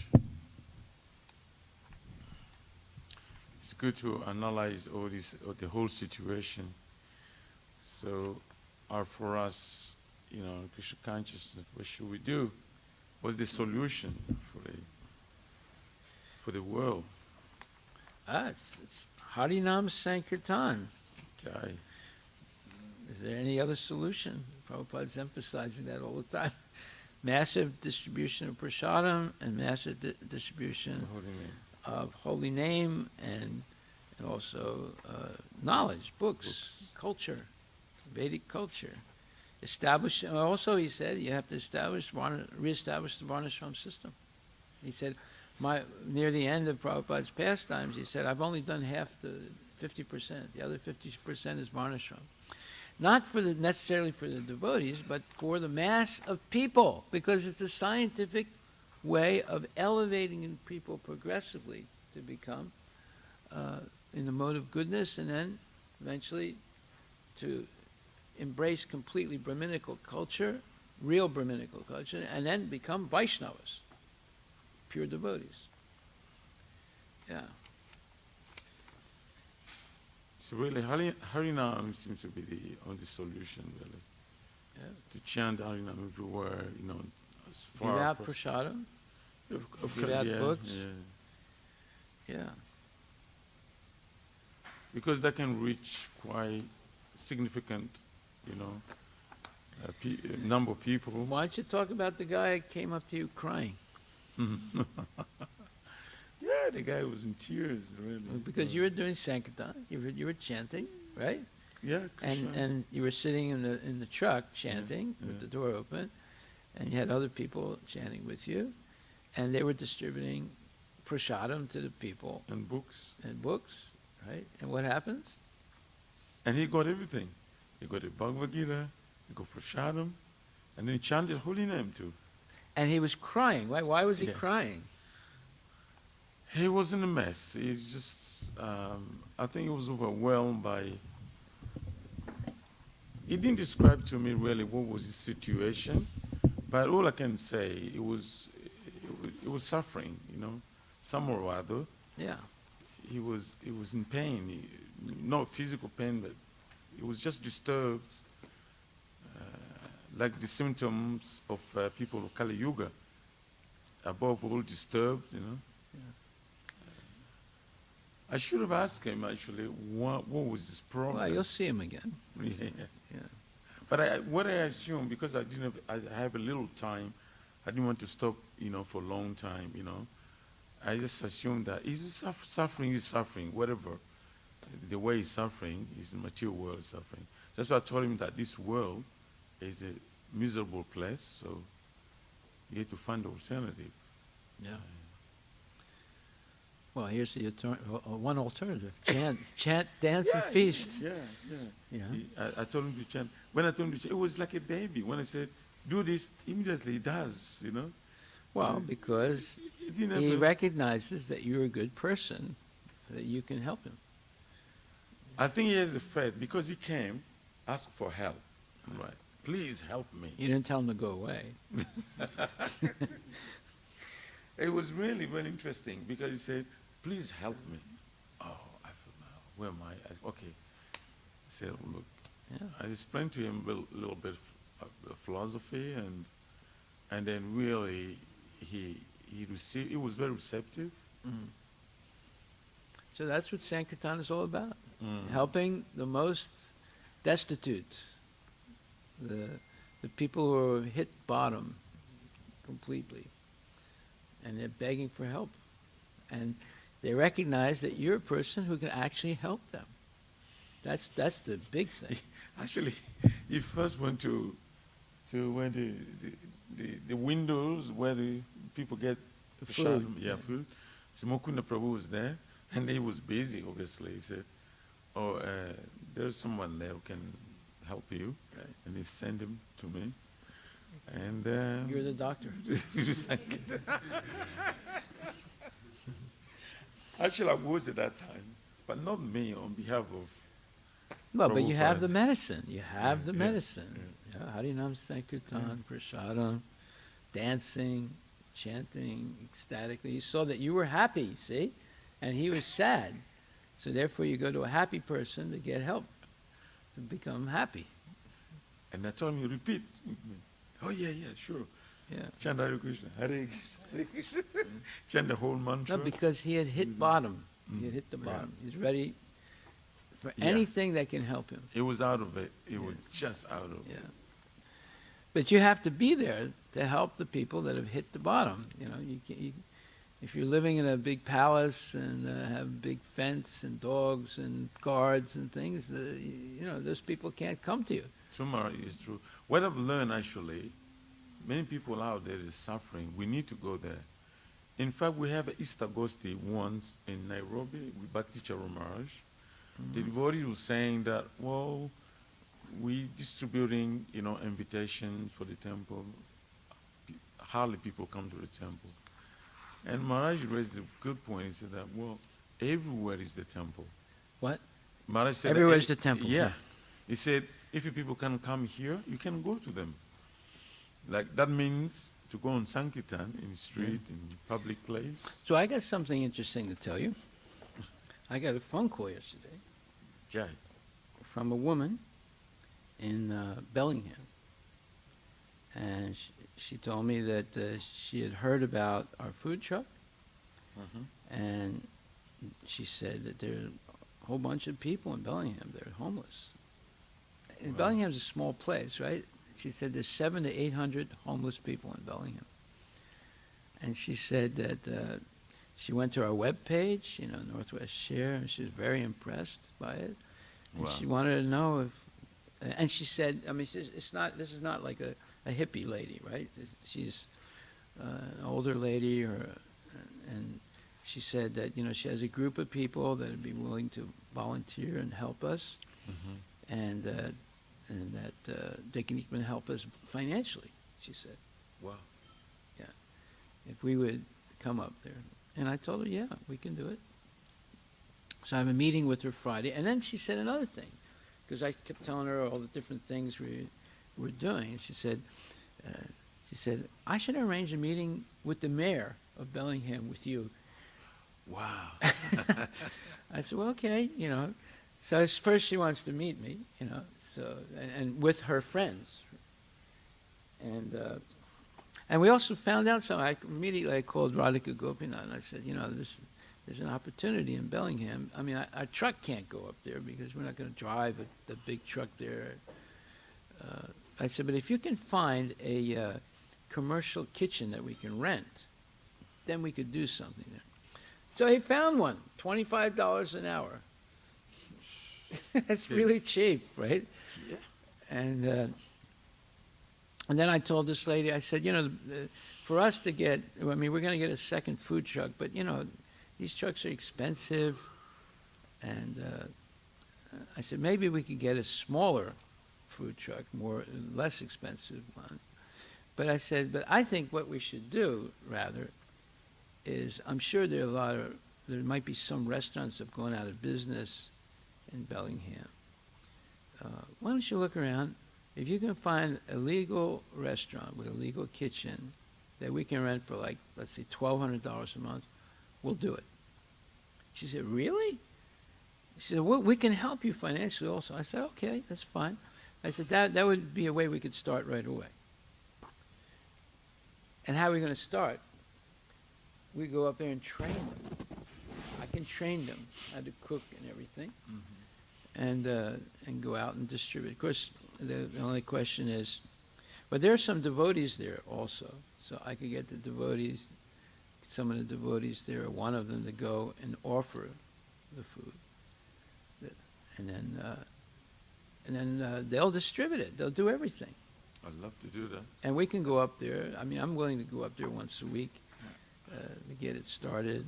it's good to analyze all this, the whole situation. So, for us, Krishna consciousness, what should we do? What's the solution for the world? It's Harinam Sankirtan. Okay. Is there any other solution? Prabhupada's emphasizing that all the time. Massive distribution of prasadam and massive distribution of holy name and also knowledge, books, culture, Vedic culture. Establish, also he said, you have to reestablish the Varnashram system. He said, near the end of Prabhupada's pastimes, he said, I've only done half the 50%. The other 50% is Varnashram. Not necessarily for the devotees, but for the mass of people, because it's a scientific way of elevating people progressively to become in the mode of goodness, and then eventually to embrace completely Brahminical culture, real Brahminical culture, and then become Vaishnavas, pure devotees. Yeah. So really, Harinam seems to be the only solution, really. Yeah. To chant Harinam everywhere, as far Give out prasadam. Of Give course, out yeah, books. yeah. Yeah. Because that can reach quite significant, number of people. Why don't you talk about the guy who came up to you crying? Yeah, the guy was in tears, really. Because you were doing Sankirtan, you were chanting, right? Yeah, Krishna. And you were sitting in the truck chanting with the door open, and you had other people chanting with you, and they were distributing prasadam to the people. And books. And books, right? And what happens? And he got everything. He got the Bhagavad Gita, he got prasadam, and then he chanted holy name too. And he was crying. Why was he Yeah. crying? He was in a mess. He's just, I think he was overwhelmed by, he didn't describe to me really what was his situation, but all I can say, it was suffering, some or other. Yeah. He was in pain, not physical pain, but he was just disturbed, like the symptoms of people of Kali Yuga, above all disturbed, I should have asked him actually what was his problem. Well, you'll see him again. Yeah. Yeah. But what I assume, because I have a little time, I didn't want to stop, for a long time, I just assumed that he's suffering, whatever. The way he's suffering is the material world suffering. That's why I told him that this world is a miserable place, so you have to find an alternative. Yeah. Well, here's the one alternative: chant, dance, and feast. Yeah. Yeah. I told him to chant. When I told him to chant, it was like a baby. When I said, do this, immediately he does, Well, because he recognizes that you're a good person, that you can help him. I think he has a faith because he came, asked for help. Right. Please help me. You didn't tell him to go away. It was really very interesting because he said, please help me. Oh, I thought, now, where am I? Okay. I said, look, Yeah. I explained to him a little bit philosophy, and then really he was very receptive. So that's what Sankirtan is all about. Helping the most destitute, the people who have hit bottom completely, and they're begging for help. And they recognize that you're a person who can actually help them. That's the big thing. Actually, he first went to where the windows where the people get The shot. food, Yeah, yeah. food. So Mukunda Prabhu was there, and he was busy. Obviously, he said, "Oh, there's someone there who can help you," Right. and he sent him to me. And You're the doctor. Actually, I was at that time, but not me on behalf of. Well, but you have the Prabhupada. medicine. You have the yeah, medicine. Harinam Sankirtan, Prasadam, dancing, chanting ecstatically. You saw that you were happy, see? And he was sad. So therefore you go to a happy person to get help, to become happy. And I told him, repeat. Oh, yeah, sure. Yeah. Chant Hare Krishna, Hare Krishna, Hare Krishna. Chant the whole mantra. No, because he had hit bottom. He had hit the Yeah. bottom. He's ready for Yeah. anything that can help him. It was out of it. It was just out of Yeah. it. But you have to be there to help the people that have hit the bottom. You know, if you're living in a big palace and have big fence and dogs and guards and things, those people can't come to you. Tomorrow is true. What I've learned actually, many people out there is suffering. We need to go there. In fact, we have an Easter Gosti once in Nairobi with Bhakti Charumaraj. The devotee was saying that, well, we distributing, invitations for the temple. Hardly people come to the temple. And Maharaj raised a good point. He said that, well, everywhere is the temple. What? Maharaj said Everywhere that is the temple, Yeah. yeah. He said, if you people can come here, you can go to them. Like, that means to go on Sankirtan in the street, in public place. So I got something interesting to tell you. I got a phone call yesterday Jai. from a woman in Bellingham. And she told me that she had heard about our food truck. And she said that there are a whole bunch of people in Bellingham that are homeless. And Wow. Bellingham's a small place, right? She said there's 700 to 800 homeless people in Bellingham. And she said that she went to our webpage, Northwest Share, and she was very impressed by it. And Wow. she wanted to know if, and she said, this is not like a hippie lady, right? She's an older lady, and she said that, she has a group of people that would be willing to volunteer and help us, and that they can even help us financially, she said, Wow. if we would come up there. And I told her, yeah, we can do it. So I have a meeting with her Friday. And then she said another thing, because I kept telling her all the different things we were doing. And she said, I should arrange a meeting with the mayor of Bellingham with you. Wow. I said, well, okay, So first she wants to meet me, so, and with her friends. And we also found out something. Immediately I called Radhika Gopinath and I said, there's an opportunity in Bellingham. I mean, our truck can't go up there because we're not going to drive the big truck there. I said, but if you can find a commercial kitchen that we can rent, then we could do something there. So he found one, $25 an hour. That's really cheap, right? Yeah. And then I told this lady, I said, for us to get, we're going to get a second food truck, but, these trucks are expensive. And I said, maybe we could get a smaller food truck, less expensive one. But I said, but I think what we should do, rather, is I'm sure there might be some restaurants that have gone out of business in Bellingham. Why don't you look around? If you can find a legal restaurant with a legal kitchen that we can rent for let's say $1,200 a month, we'll do it. She said, really? She said, well, we can help you financially also. I said, okay, that's fine. I said, that would be a way we could start right away. And how are we going to start? We go up there and train them. I can train them how to cook and everything, and go out and distribute. Of course, the only question is, but there are some devotees there also, so I could get the devotees, some of the devotees there, one of them to go and offer the food, and then they'll distribute it. They'll do everything. I'd love to do that. And we can go up there. I mean, I'm willing to go up there once a week to get it started,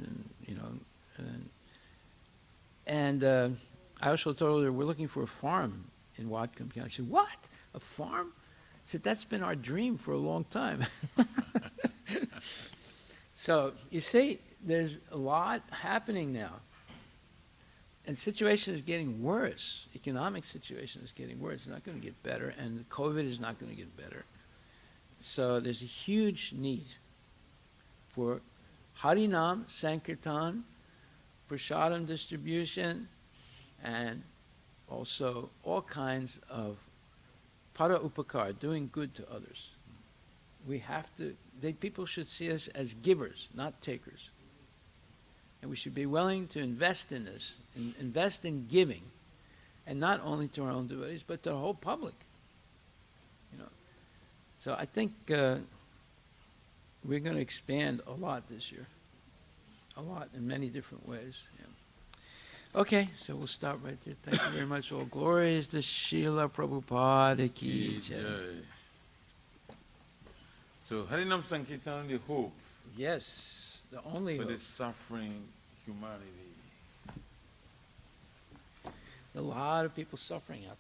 and I also told her we're looking for a farm in Whatcom County. She said, "What? A farm?" I said, "That's been our dream for a long time." So you see, there's a lot happening now, and situation is getting worse. Economic situation is getting worse. It's not going to get better, and COVID is not going to get better. So there's a huge need for Harinam, Sankirtan, Prasadam distribution, and also all kinds of para upakar, doing good to others. We have to, people should see us as givers, not takers. And we should be willing to invest in this, invest in giving, and not only to our own devotees, but to the whole public. So I think we're going to expand a lot this year, a lot in many different ways. Yeah. Okay, so we'll stop right there. Thank you very much. All glories to Srila Prabhupada ki jai. So Harinam Sankirtan, the hope Yes, the only for hope. this suffering humanity. A lot of people suffering out